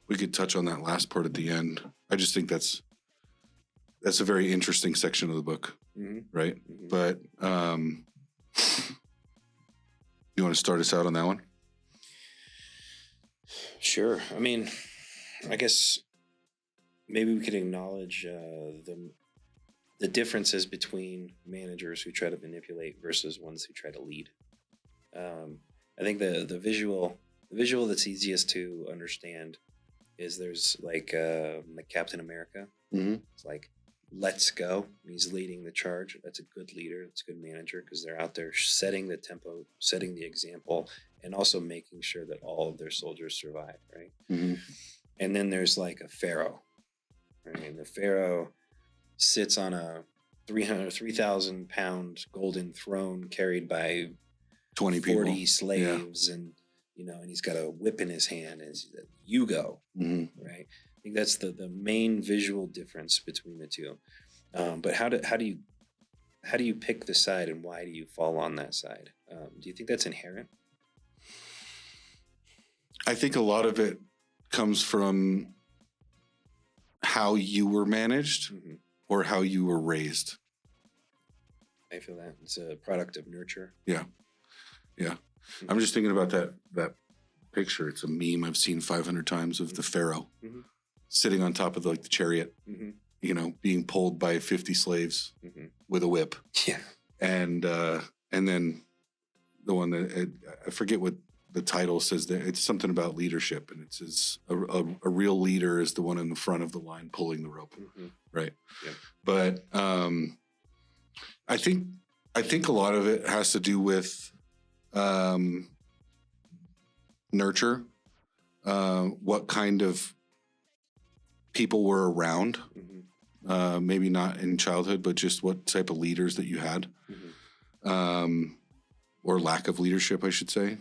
Speaker 1: We could touch on that last part at the end. I just think that's a very interesting section of the book, right? Mm-hmm. But you want to start us out on that one?
Speaker 3: Sure. I mean, I guess maybe we could acknowledge the differences between managers who try to manipulate versus ones who try to lead. I think the visual that's easiest to understand is there's like Captain America.
Speaker 1: Mm-hmm.
Speaker 3: It's like, let's go. He's leading the charge. That's a good leader. That's a good manager because they're out there setting the tempo, setting the example, and also making sure that all of their soldiers survive, right?
Speaker 1: Mm-hmm.
Speaker 3: And then there's like a pharaoh, right? And the pharaoh sits on a 3,000 pound golden throne carried by
Speaker 1: 20 people,
Speaker 3: 40 slaves, and and he's got a whip in his hand, and you go, right? I think that's the main visual difference between the two. But how do you pick the side, and why do you fall on that side? Do you think that's inherent?
Speaker 1: I think a lot of it comes from how you were managed or how you were raised.
Speaker 3: I feel that it's a product of nurture.
Speaker 1: Yeah. I'm just thinking about that picture. It's a meme I've seen 500 times of the pharaoh sitting on top of the chariot, being pulled by 50 slaves with a whip.
Speaker 3: Yeah.
Speaker 1: And then the one that I forget what the title says there. It's something about leadership, and it says a real leader is the one in the front of the line pulling the rope, right?
Speaker 3: Yeah.
Speaker 1: But I think a lot of it has to do with nurture, what kind of people were around, maybe not in childhood, but just what type of leaders that you had, or lack of leadership, I should say.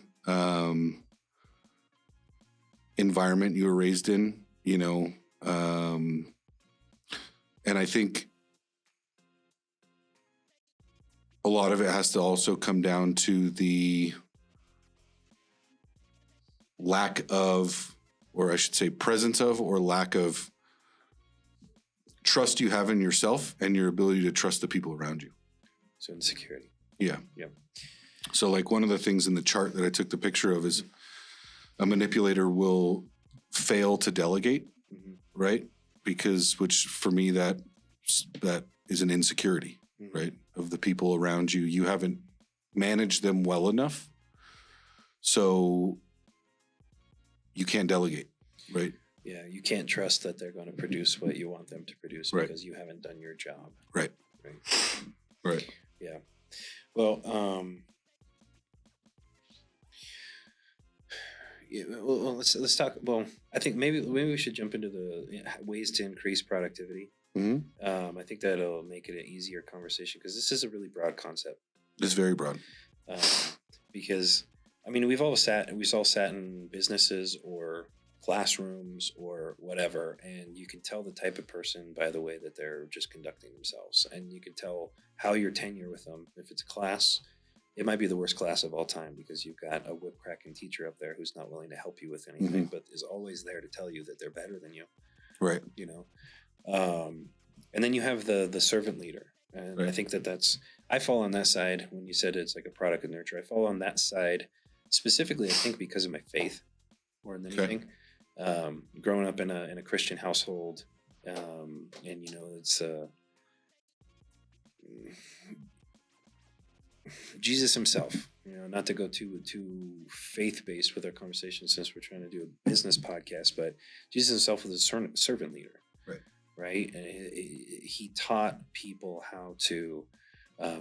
Speaker 1: Environment you were raised in, and I think a lot of it has to also come down to lack of, or I should say presence of, or lack of trust you have in yourself and your ability to trust the people around you.
Speaker 3: So insecurity.
Speaker 1: Yeah.
Speaker 3: Yeah.
Speaker 1: So like one of the things in the chart that I took the picture of is a manipulator will fail to delegate, right? Because, which for me, that is an insecurity, right? Of the people around you. You haven't managed them well enough. So you can't delegate, right?
Speaker 3: Yeah. You can't trust that they're going to produce what you want them to produce
Speaker 1: Right.
Speaker 3: because you haven't done your job.
Speaker 1: Right. Right.
Speaker 3: Yeah. Well, yeah, well, let's talk. Well, I think maybe we should jump into the ways to increase productivity. I think that'll make it an easier conversation because this is a really broad concept.
Speaker 1: It's very broad.
Speaker 3: Because I mean, we've all sat in businesses or classrooms or whatever, and you can tell the type of person by the way that they're just conducting themselves, and you can tell how your tenure with them. If it's a class, it might be the worst class of all time because you've got a whip cracking teacher up there who's not willing to help you with anything, but is always there to tell you that they're better than you.
Speaker 1: Right.
Speaker 3: You know, and then you have the servant leader, and
Speaker 1: Right.
Speaker 3: I think I fall on that side. When you said it's like a product of nurture, I fall on that side specifically. I think because of my faith more than anything. Growing up in a Christian household, and you know, it's Jesus himself. You know, not to go too faith based with our conversation since we're trying to do a business podcast, but Jesus himself was a servant leader, right? And he taught people how to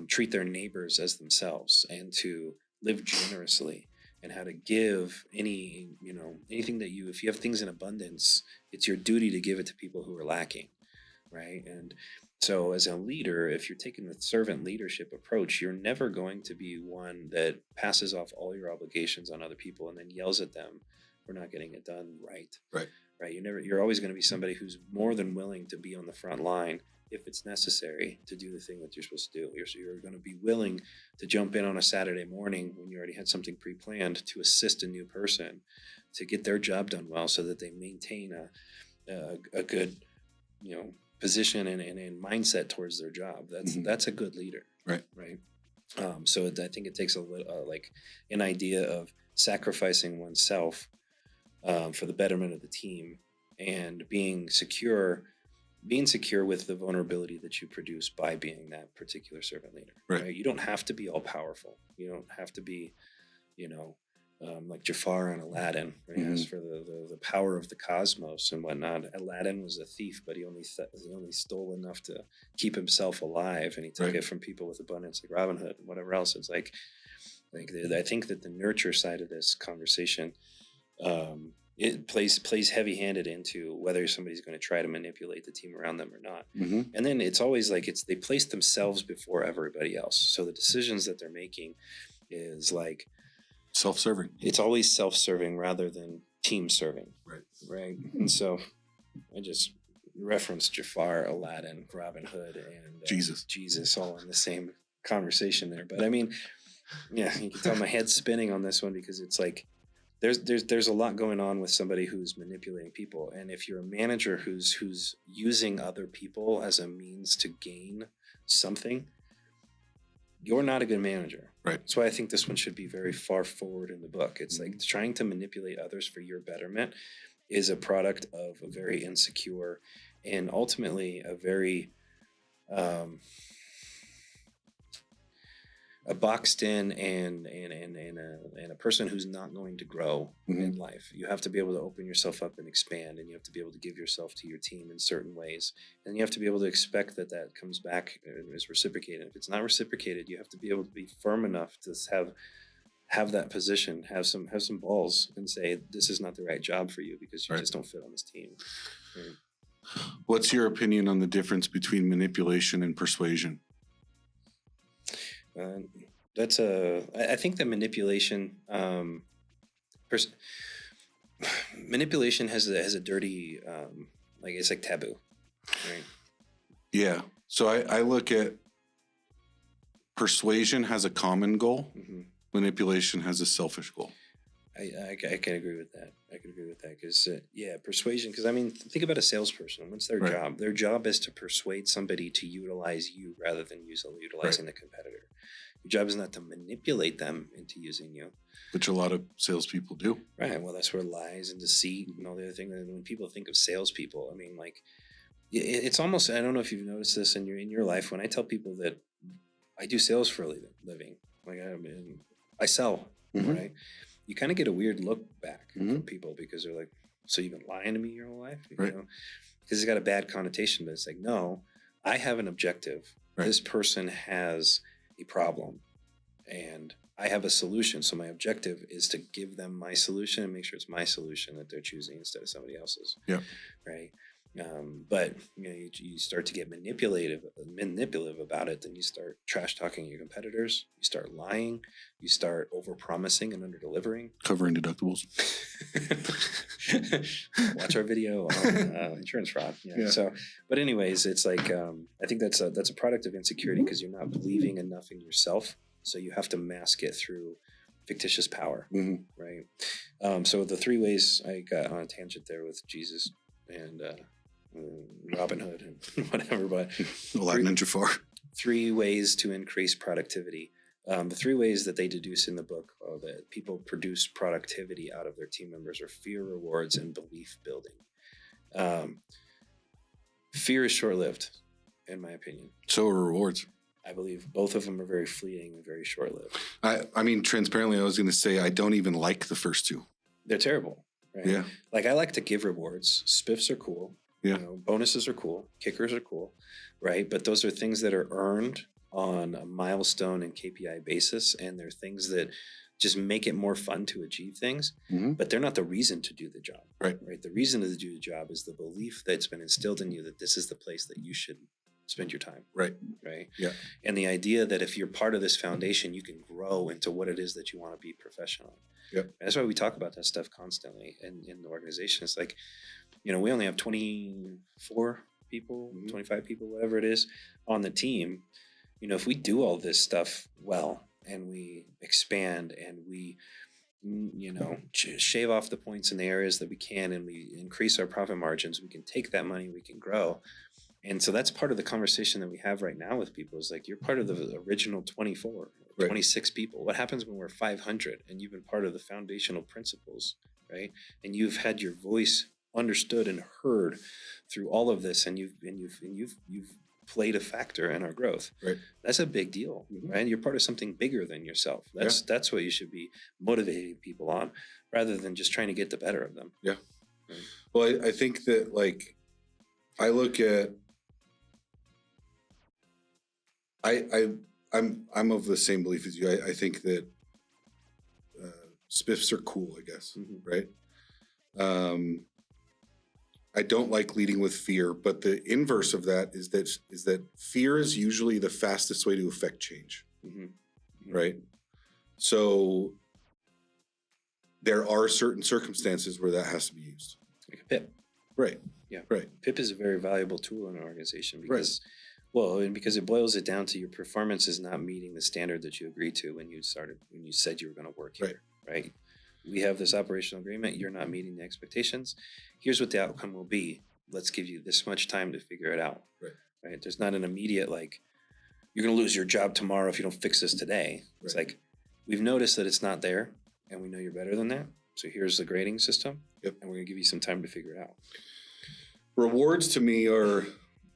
Speaker 3: treat their neighbors as themselves and to live generously. And how to give anything that if you have things in abundance, it's your duty to give it to people who are lacking, right? And so as a leader, if you're taking the servant leadership approach, you're never going to be one that passes off all your obligations on other people and then yells at them for not getting it done right. Right. You're always going to be somebody who's more than willing to be on the front line if it's necessary to do the thing that you're supposed to do. You're going to be willing to jump in on a Saturday morning when you already had something pre-planned to assist a new person to get their job done well so that they maintain a good, position and mindset towards their job. That's a good leader. Right. So I think it takes a little, like an idea of sacrificing oneself for the betterment of the team and being secure with the vulnerability that you produce by being that particular servant leader. Right? You don't have to be all powerful. You don't have to be, like Jafar and Aladdin, right? As for the power of the cosmos and whatnot. Aladdin was a thief, but he only stole enough to keep himself alive, and he took it from people with abundance, like Robin Hood and whatever else. It's like I think that the nurture side of this conversation, it plays heavy-handed into whether somebody's going to try to manipulate the team around them or not. And then it's always like they place themselves before everybody else. So the decisions that they're making is like
Speaker 1: self-serving.
Speaker 3: It's always self-serving rather than team serving. Right. And so I just referenced Jafar, Aladdin, Robin Hood, and Jesus all in the same conversation there. But I mean, yeah, you can tell my head's spinning on this one because it's like there's a lot going on with somebody who's manipulating people. And if you're a manager who's using other people as a means to gain something, you're not a good manager. That's why I think this one should be very far forward in the book. It's like trying to manipulate others for your betterment is a product of a very insecure and ultimately a very a boxed in and a person who's not going to grow in life. You have to be able to open yourself up and expand, and you have to be able to give yourself to your team in certain ways, and you have to be able to expect that comes back and is reciprocated. If it's not reciprocated, you have to be able to be firm enough to have that position, have some balls, and say this is not the right job for you because you just don't fit on this team.
Speaker 1: What's your opinion on the difference between manipulation and persuasion?
Speaker 3: I think that manipulation, manipulation has a dirty, it's like taboo, right?
Speaker 1: Yeah. So I look at persuasion has a common goal. Manipulation has a selfish goal.
Speaker 3: I can agree with that. I can agree with that because persuasion. Because I mean, think about a salesperson. What's their
Speaker 1: Right.
Speaker 3: job? Their job is to persuade somebody to utilize you rather than utilizing the competitor. Your job is not to manipulate them into using you.
Speaker 1: Which a lot of salespeople do.
Speaker 3: Right. Well, that's where lies and deceit and all the other things. And when people think of salespeople, I mean, like, it's almost. I don't know if you've noticed this in your life. When I tell people that I do sales for a living, like I sell,
Speaker 1: Mhm.
Speaker 3: right? You kind of get a weird look back
Speaker 1: Mhm.
Speaker 3: from people because they're like, "So you've been lying to me your whole life?"
Speaker 1: Right.
Speaker 3: Because it's got a bad connotation, but it's like, no, I have an objective.
Speaker 1: Right.
Speaker 3: This person has a problem, and I have a solution. So my objective is to give them my solution and make sure it's my solution that they're choosing instead of somebody else's.
Speaker 1: Yeah.
Speaker 3: Right. But you start to get manipulative about it. Then you start trash talking your competitors. You start lying. You start over promising and under delivering.
Speaker 1: Covering deductibles.
Speaker 3: Watch our video on insurance fraud. Yeah. So, but anyways, it's like I think that's a product of insecurity because you're not believing enough in yourself. So you have to mask it through fictitious power,
Speaker 1: Mhm.
Speaker 3: right? So the 3 ways I got on a tangent there with Jesus and Robin Hood and whatever, but
Speaker 1: Aladdin and Jafar.
Speaker 3: 3 ways to increase productivity. The 3 ways that they deduce in the book that people produce productivity out of their team members are fear, rewards, and belief building. Fear is short-lived, in my opinion.
Speaker 1: So are rewards.
Speaker 3: I believe both of them are very fleeting and very short-lived.
Speaker 1: I mean, transparently, I was going to say I don't even like the first 2.
Speaker 3: They're terrible. Right?
Speaker 1: Yeah.
Speaker 3: Like I like to give rewards. Spiffs are cool.
Speaker 1: Yeah.
Speaker 3: Bonuses are cool. Kickers are cool. Right. But those are things that are earned on a milestone and KPI basis. And they're things that just make it more fun to achieve things.
Speaker 1: Mhm.
Speaker 3: But they're not the reason to do the job.
Speaker 1: Right.
Speaker 3: Right. The reason to do the job is the belief that's been instilled in you that this is the place that you should spend your time.
Speaker 1: Right.
Speaker 3: Right.
Speaker 1: Yeah.
Speaker 3: And the idea that if you're part of this foundation, you can grow into what it is that you want to be professional.
Speaker 1: Yep.
Speaker 3: That's why we talk about that stuff constantly in the organization. It's like, we only have 24 people, 25 people, whatever it is on the team. If we do all this stuff well and we expand and we, shave off the points in the areas that we can and we increase our profit margins, we can take that money, we can grow. And so that's part of the conversation that we have right now with people is like, you're part of the original 24,
Speaker 1: Right.
Speaker 3: 26 people. What happens when we're 500 and you've been part of the foundational principles, right? And you've had your voice understood and heard through all of this, and you've played a factor in our growth.
Speaker 1: Right.
Speaker 3: That's a big deal,
Speaker 1: Mhm.
Speaker 3: right? You're part of something bigger than yourself. That's what you should be motivating people on, rather than just trying to get the better of them.
Speaker 1: Yeah. Well, I think that like I look at I'm of the same belief as you. I think that spiffs are cool, I guess.
Speaker 3: Mhm.
Speaker 1: Right. I don't like leading with fear, but the inverse of that is that fear is usually the fastest way to affect change.
Speaker 3: Mhm.
Speaker 1: Right. So there are certain circumstances where that has to be used.
Speaker 3: Like a PIP.
Speaker 1: Right.
Speaker 3: Yeah.
Speaker 1: Right.
Speaker 3: PIP is a very valuable tool in an organization because, because it boils it down to your performance is not meeting the standard that you agreed to when you said you were going to work here. Right. We have this operational agreement. You're not meeting the expectations. Here's what the outcome will be. Let's give you this much time to figure it out. Right. There's not an immediate, like, you're going to lose your job tomorrow if you don't fix this today. It's like, we've noticed that it's not there and we know you're better than that. So here's the grading system.
Speaker 1: Yep.
Speaker 3: And we're going to give you some time to figure it out.
Speaker 1: Rewards to me are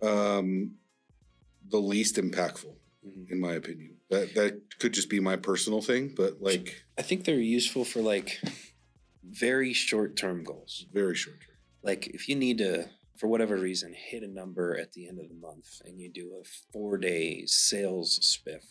Speaker 1: the least impactful,
Speaker 3: Mm-hmm.
Speaker 1: in my opinion. That could just be my personal thing, but like
Speaker 3: I think they're useful for like very short-term goals.
Speaker 1: very short term.
Speaker 3: Like if you need to, for whatever reason, hit a number at the end of the month and you do a 4-day sales spiff,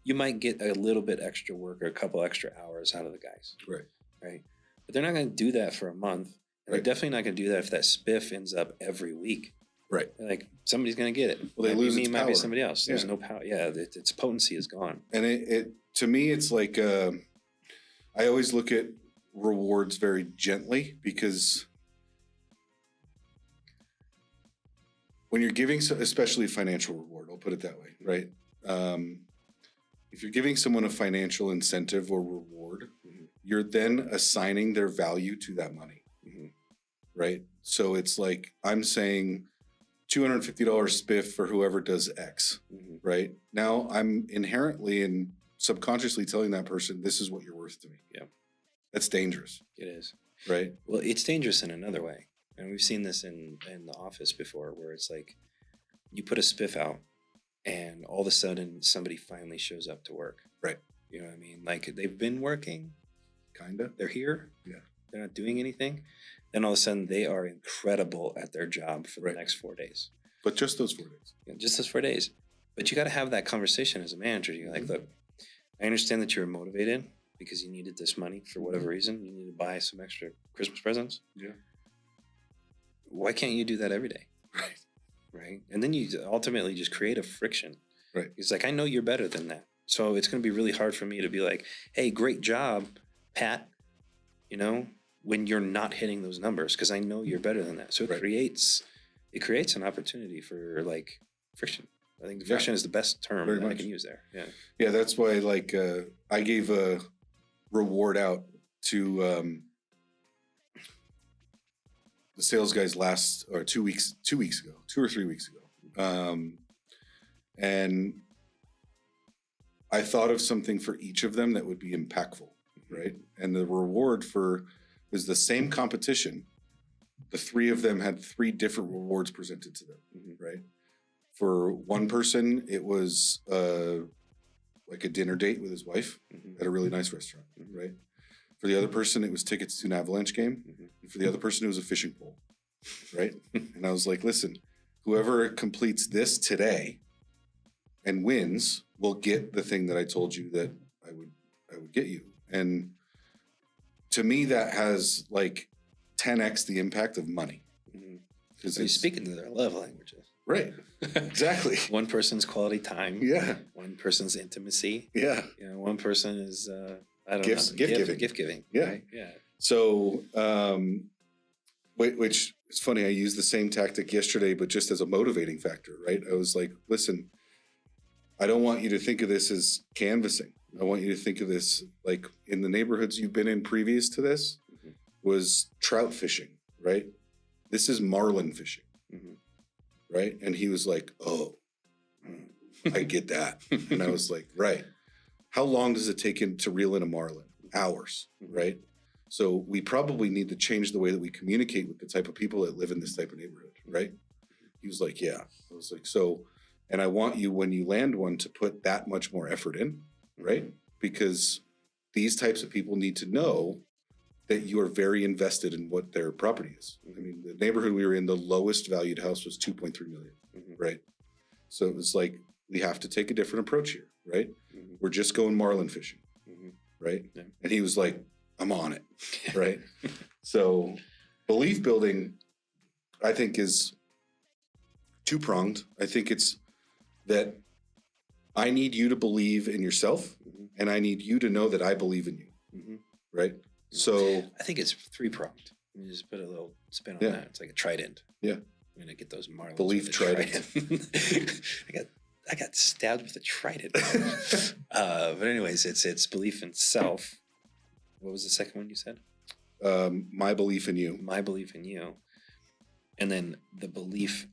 Speaker 3: you might get a little bit extra work or a couple extra hours out of the guys. Right. But they're not going to do that for a month. And they're definitely not going to do that if that spiff ends up every week.
Speaker 1: Right.
Speaker 3: Like somebody's going to get it.
Speaker 1: Well, they lose its
Speaker 3: might be
Speaker 1: power.
Speaker 3: somebody else. There's no power. Yeah. Its potency is gone.
Speaker 1: And it to me, it's like I always look at rewards very gently because when you're giving, especially financial reward, I'll put it that way, right? If you're giving someone a financial incentive or reward, you're then assigning their value to that money. Right. So it's like I'm saying $250 spiff for whoever does X. Right. Now I'm inherently and subconsciously telling that person, this is what you're worth to me.
Speaker 3: Yeah.
Speaker 1: That's dangerous.
Speaker 3: It is.
Speaker 1: Right.
Speaker 3: Well, it's dangerous in another way. And we've seen this in the office before, where it's like you put a spiff out and all of a sudden somebody finally shows up to work.
Speaker 1: Right.
Speaker 3: You know what I mean? Like they've been working.
Speaker 1: Kind of.
Speaker 3: They're here.
Speaker 1: Yeah.
Speaker 3: They're not doing anything. Then all of a sudden they are incredible at their job for the next 4 days.
Speaker 1: But just those 4 days.
Speaker 3: Yeah, just those 4 days. But you got to have that conversation as a manager. You're like, look, I understand that you were motivated because you needed this money for whatever reason. You needed to buy some extra Christmas presents.
Speaker 1: Yeah.
Speaker 3: Why can't you do that every day?
Speaker 1: Right.
Speaker 3: Right. And then you ultimately just create a friction.
Speaker 1: Right.
Speaker 3: It's like, I know you're better than that. So it's going to be really hard for me to be like, hey, great job, Pat, you know, when you're not hitting those numbers, because I know you're better than that. So it creates an opportunity for like friction. I think friction is the best term that I can use there. Yeah. Yeah.
Speaker 1: That's why like I gave a reward out to the sales guys 2 weeks ago, 2 or 3 weeks ago. And I thought of something for each of them that would be impactful. Right. And the reward was the same competition. The 3 of them had 3 different rewards presented to them. Right. For one person, it was like a dinner date with his wife at a really nice restaurant. Right. For the other person, it was tickets to an Avalanche game. And for the other person, it was a fishing pole. Right. And I was like, listen, whoever completes this today and wins will get the thing that I told you that I would get you. And to me, that has like 10x the impact of money.
Speaker 3: Because you're speaking to their love languages.
Speaker 1: Right. Exactly.
Speaker 3: One person's quality time.
Speaker 1: Yeah.
Speaker 3: One person's intimacy.
Speaker 1: Yeah.
Speaker 3: You know, one person is I don't
Speaker 1: know. Gift giving. Yeah.
Speaker 3: Right? Yeah.
Speaker 1: So which is funny, I used the same tactic yesterday, but just as a motivating factor, right? I was like, listen, I don't want you to think of this as canvassing. I want you to think of this like in the neighborhoods you've been in previous to this was trout fishing, right? This is marlin fishing, right? And he was like, oh, I get that. And I was like, right. How long does it take him to reel in a marlin? Hours, right? So we probably need to change the way that we communicate with the type of people that live in this type of neighborhood, right? He was like, yeah. I was like, so, and I want you, when you land one, to put that much more effort in, right? Because these types of people need to know that you are very invested in what their property is. I mean, the neighborhood we were in, the lowest valued house was 2.3 million, right? So it was like, we have to take a different approach here, right? We're just going marlin fishing, right? Yeah. And he was like, I'm on it, right? So belief building, I think, is two-pronged. I think it's that I need you to believe in yourself, and I need you to know that I believe in you, right? So
Speaker 3: I think it's 3-pronged. You just put a little spin on that. It's like a trident.
Speaker 1: Yeah.
Speaker 3: I'm gonna get those marlins.
Speaker 1: Belief trident.
Speaker 3: I got stabbed with a trident. But anyways, it's belief in self. What was the second one you said?
Speaker 1: My belief in you.
Speaker 3: My belief in you. And then the belief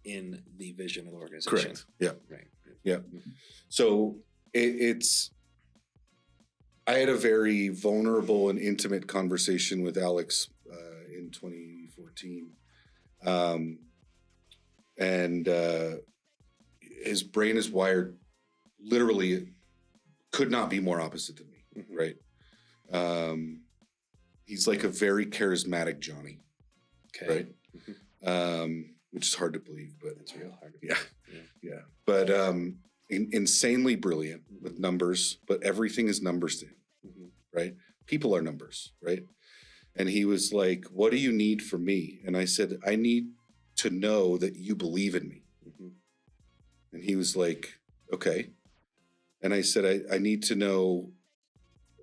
Speaker 3: in the vision of the organization.
Speaker 1: Correct. Yeah.
Speaker 3: Right.
Speaker 1: Yeah. So it's, I had a very vulnerable and intimate conversation with Alex in 2014. And his brain is wired, literally could not be more opposite than me. Right. He's like a very charismatic Johnny.
Speaker 3: Okay.
Speaker 1: Right. Which is hard to believe, but
Speaker 3: it's real hard.
Speaker 1: Yeah. But insanely brilliant with numbers, but everything is numbers to him. Right. People are numbers. Right. And he was like, what do you need from me? And I said, I need to know that you believe in me. And he was like, okay. And I said, I need to know,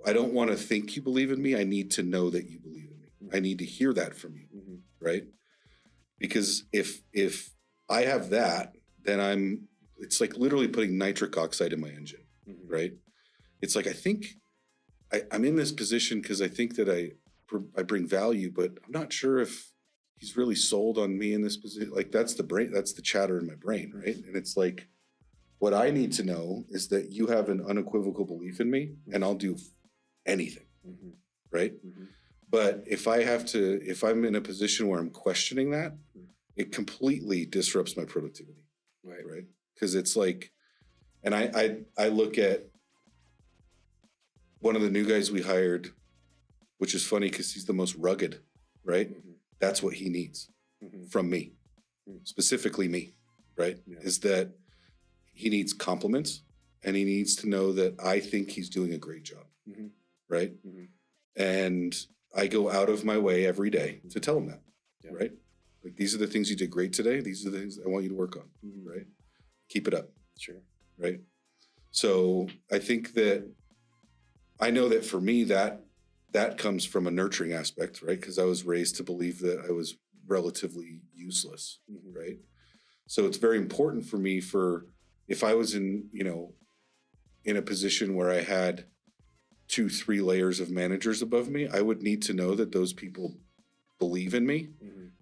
Speaker 1: I don't want to think you believe in me. I need to know that you believe in me. I need to hear that from you. Right. Because if I have that, then it's like literally putting nitric oxide in my engine. Right. It's like, I think I'm in this position because I think that I bring value, but I'm not sure if he's really sold on me in this position. Like that's the chatter in my brain, right? And it's like, what I need to know is that you have an unequivocal belief in me, and I'll do anything, right? But if I'm in a position where I'm questioning that, it completely disrupts my productivity, right? Because it's like, and I look at one of the new guys we hired, which is funny because he's the most rugged, right? That's what he needs from me, specifically me, right? Yeah. Is that he needs compliments, and he needs to know that I think he's doing a great job, right? And I go out of my way every day to tell him that, right? Like, these are the things you did great today. These are the things I want you to work on, right? Keep it up.
Speaker 3: Sure.
Speaker 1: Right? So I think that I know that for me, that comes from a nurturing aspect, right? Because I was raised to believe that I was relatively useless, right? So it's very important for me if I was in a position where I had 2-3 layers of managers above me, I would need to know that those people believe in me,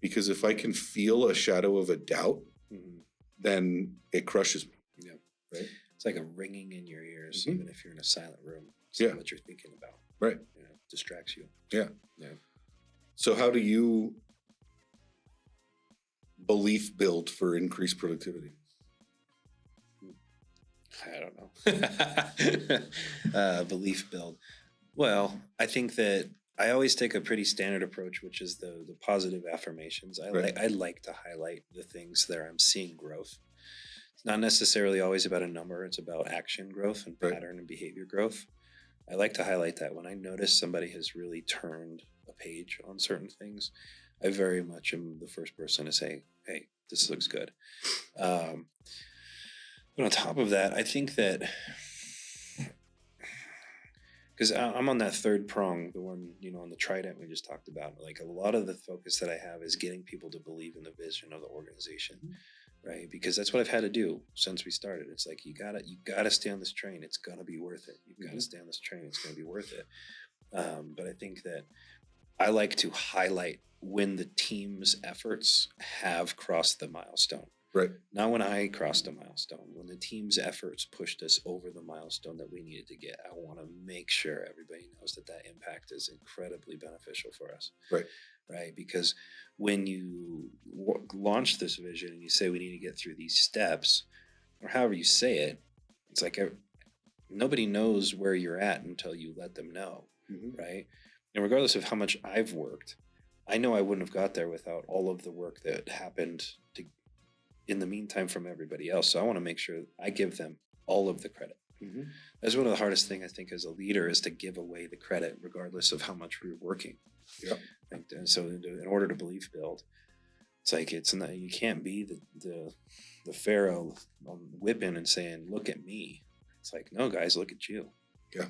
Speaker 1: because if I can feel a shadow of a doubt, then it crushes me.
Speaker 3: Yeah.
Speaker 1: Right.
Speaker 3: It's like a ringing in your ears, even if you're in a silent room. It's what you're thinking about.
Speaker 1: Right.
Speaker 3: Distracts you.
Speaker 1: Yeah. So how do you belief build for increased productivity?
Speaker 3: I don't know. Belief build. Well, I think that I always take a pretty standard approach, which is the positive affirmations. I like to highlight the things that I'm seeing growth. It's not necessarily always about a number. It's about action growth and pattern and behavior growth. I like to highlight that when I notice somebody has really turned a page on certain things, I very much am the first person to say, hey, this looks good. But on top of that, I think that, because I'm on that third prong, the one, on the trident we just talked about, like a lot of the focus that I have is getting people to believe in the vision of the organization, right? Because that's what I've had to do since we started. It's like, you gotta stay on this train. It's gonna be worth it. You've got to stay on this train. It's gonna be worth it. But I think that I like to highlight when the team's efforts have crossed the milestone.
Speaker 1: Right.
Speaker 3: Not when I crossed a milestone, when the team's efforts pushed us over the milestone that we needed to get. I want to make sure everybody knows that impact is incredibly beneficial for us.
Speaker 1: Right.
Speaker 3: Right. Because when you launch this vision and you say we need to get through these steps, or however you say it, it's like nobody knows where you're at until you let them know. Right. And regardless of how much I've worked, I know I wouldn't have got there without all of the work that happened in the meantime from everybody else. So I want to make sure I give them all of the credit. That's one of the hardest things I think as a leader, is to give away the credit regardless of how much we're working. And so in order to belief build, it's like, you can't be the Pharaoh whipping and saying, look at me. It's like, no, guys, look at you.
Speaker 1: Yeah.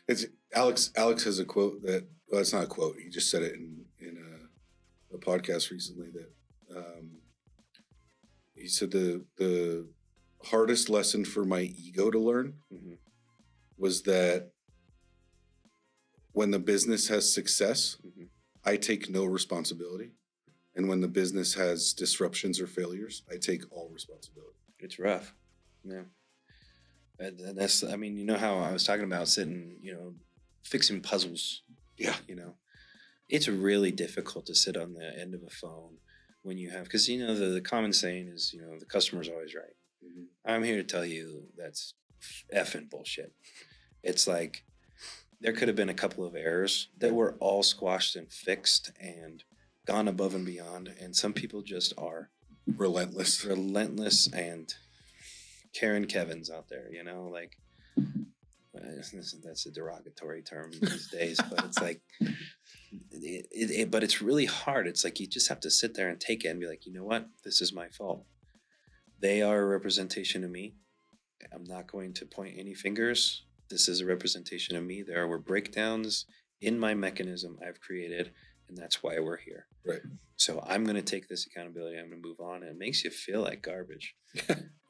Speaker 1: It's Alex has a quote that, well, it's not a quote. He just said it in a podcast recently that, he said the hardest lesson for my ego to learn was that when the business has success, I take no responsibility. And when the business has disruptions or failures, I take all responsibility.
Speaker 3: It's rough. Yeah. And that's, I mean, how I was talking about sitting, fixing puzzles.
Speaker 1: Yeah.
Speaker 3: It's really difficult to sit on the end of a phone when you have, because the common saying is, the customer's always right. I'm here to tell you that's effing bullshit. It's like, there could have been a couple of errors that were all squashed and fixed and gone above and beyond, and some people just are
Speaker 1: relentless
Speaker 3: and Karen Kevins out there, like, that's a derogatory term these days, but it's like, but it's really hard. It's like, you just have to sit there and take it and be like, you know what? This is my fault. They are a representation of me. I'm not going to point any fingers. This is a representation of me. There were breakdowns in my mechanism I've created, and that's why we're here.
Speaker 1: Right.
Speaker 3: So I'm going to take this accountability. I'm going to move on. And it makes you feel like garbage,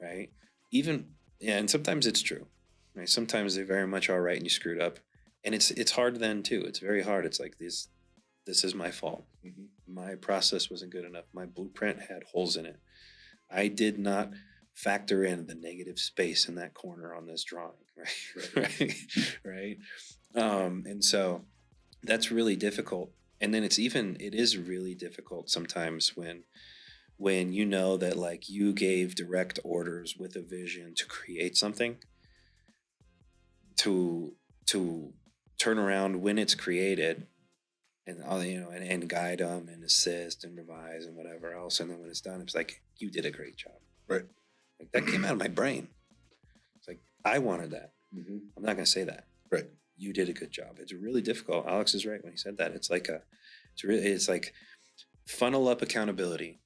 Speaker 3: right? And sometimes it's true. Right? Sometimes they very much are right and you screwed up. And it's hard then too. It's very hard. It's like this is my fault. My process wasn't good enough. My blueprint had holes in it. I did not factor in the negative space in that corner on this drawing. Right. Right. And so that's really difficult. And then it is really difficult sometimes when you know that like you gave direct orders with a vision to create something, to turn around when it's created and all, you know, and guide them and assist and revise and whatever else. And then when it's done, it's like, you did a great job.
Speaker 1: Right.
Speaker 3: Like that came out of my brain. It's like, I wanted that. I'm not going to say that.
Speaker 1: Right.
Speaker 3: You did a good job. It's really difficult. Alex is right when he said that. It's like it's like funnel up accountability,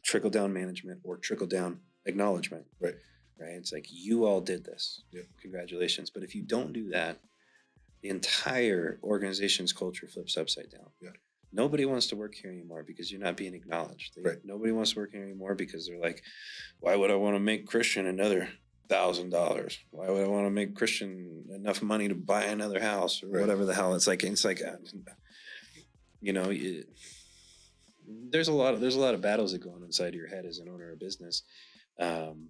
Speaker 3: trickle down management, or trickle down acknowledgement.
Speaker 1: Right.
Speaker 3: Right. It's like, you all did this.
Speaker 1: Yep.
Speaker 3: Congratulations. But if you don't do that, the entire organization's culture flips upside down.
Speaker 1: Yeah.
Speaker 3: Nobody wants to work here anymore because you're not being acknowledged.
Speaker 1: Right.
Speaker 3: Nobody wants to work here anymore because they're like, why would I want to make Christian another $1,000? Why would I want to make Christian enough money to buy another house or whatever the hell? It's like, you know, there's a lot of battles that go on inside your head as an owner of business. And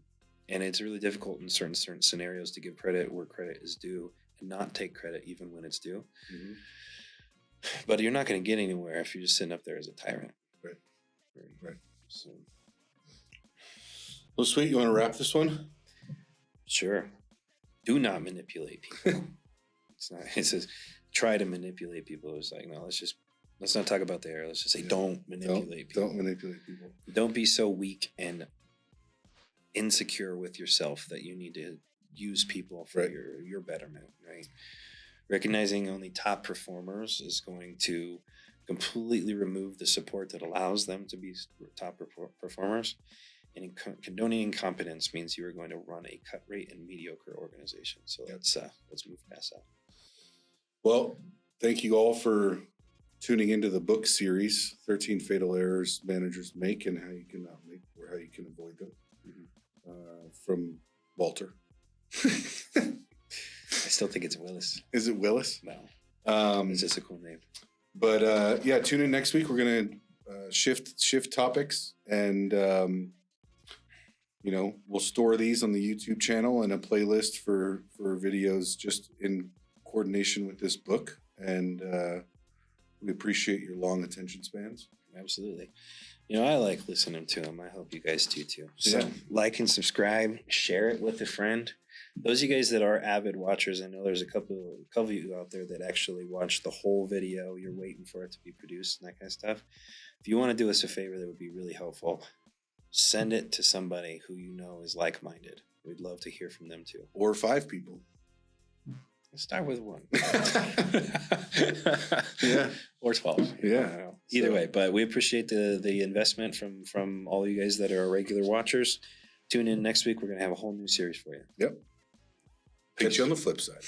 Speaker 3: it's really difficult in certain scenarios to give credit where credit is due and not take credit even when it's due. But you're not going to get anywhere if you're just sitting up there as a tyrant.
Speaker 1: Right.
Speaker 3: So.
Speaker 1: Well, sweet. You want to wrap this one?
Speaker 3: Sure. Do not manipulate people. It says try to manipulate people. It's like, no, let's not talk about the hair. Let's just say don't manipulate people.
Speaker 1: Don't manipulate people.
Speaker 3: Don't be so weak and insecure with yourself that you need to use people for your betterment, right? Recognizing only top performers is going to completely remove the support that allows them to be top performers. And condoning incompetence means you are going to run a cut rate and mediocre organization. So let's move past that.
Speaker 1: Well, thank you all for tuning into the book series, 13 Fatal Errors Managers Make and How You Cannot Make or How You Can Avoid Them, from Walter.
Speaker 3: I still think it's Willis.
Speaker 1: Is it Willis?
Speaker 3: No. It's just a cool name.
Speaker 1: But yeah, tune in next week. We're going to shift topics and, you know, we'll store these on the YouTube channel and a playlist for videos just in coordination with this book. And we appreciate your long attention spans.
Speaker 3: Absolutely. You know, I like listening to them. I hope you guys do too. So like and subscribe, share it with a friend. Those of you guys that are avid watchers, I know there's a couple of you out there that actually watch the whole video. You're waiting for it to be produced and that kind of stuff. If you want to do us a favor, that would be really helpful. Send it to somebody who you know is like-minded. We'd love to hear from them too.
Speaker 1: Or 5 people.
Speaker 3: Let's start with 1.
Speaker 1: Yeah.
Speaker 3: Or 12.
Speaker 1: Yeah.
Speaker 3: Either way, but we appreciate the investment from all you guys that are regular watchers. Tune in next week. We're going to have a whole new series for you.
Speaker 1: Yep. Catch you on the flip side.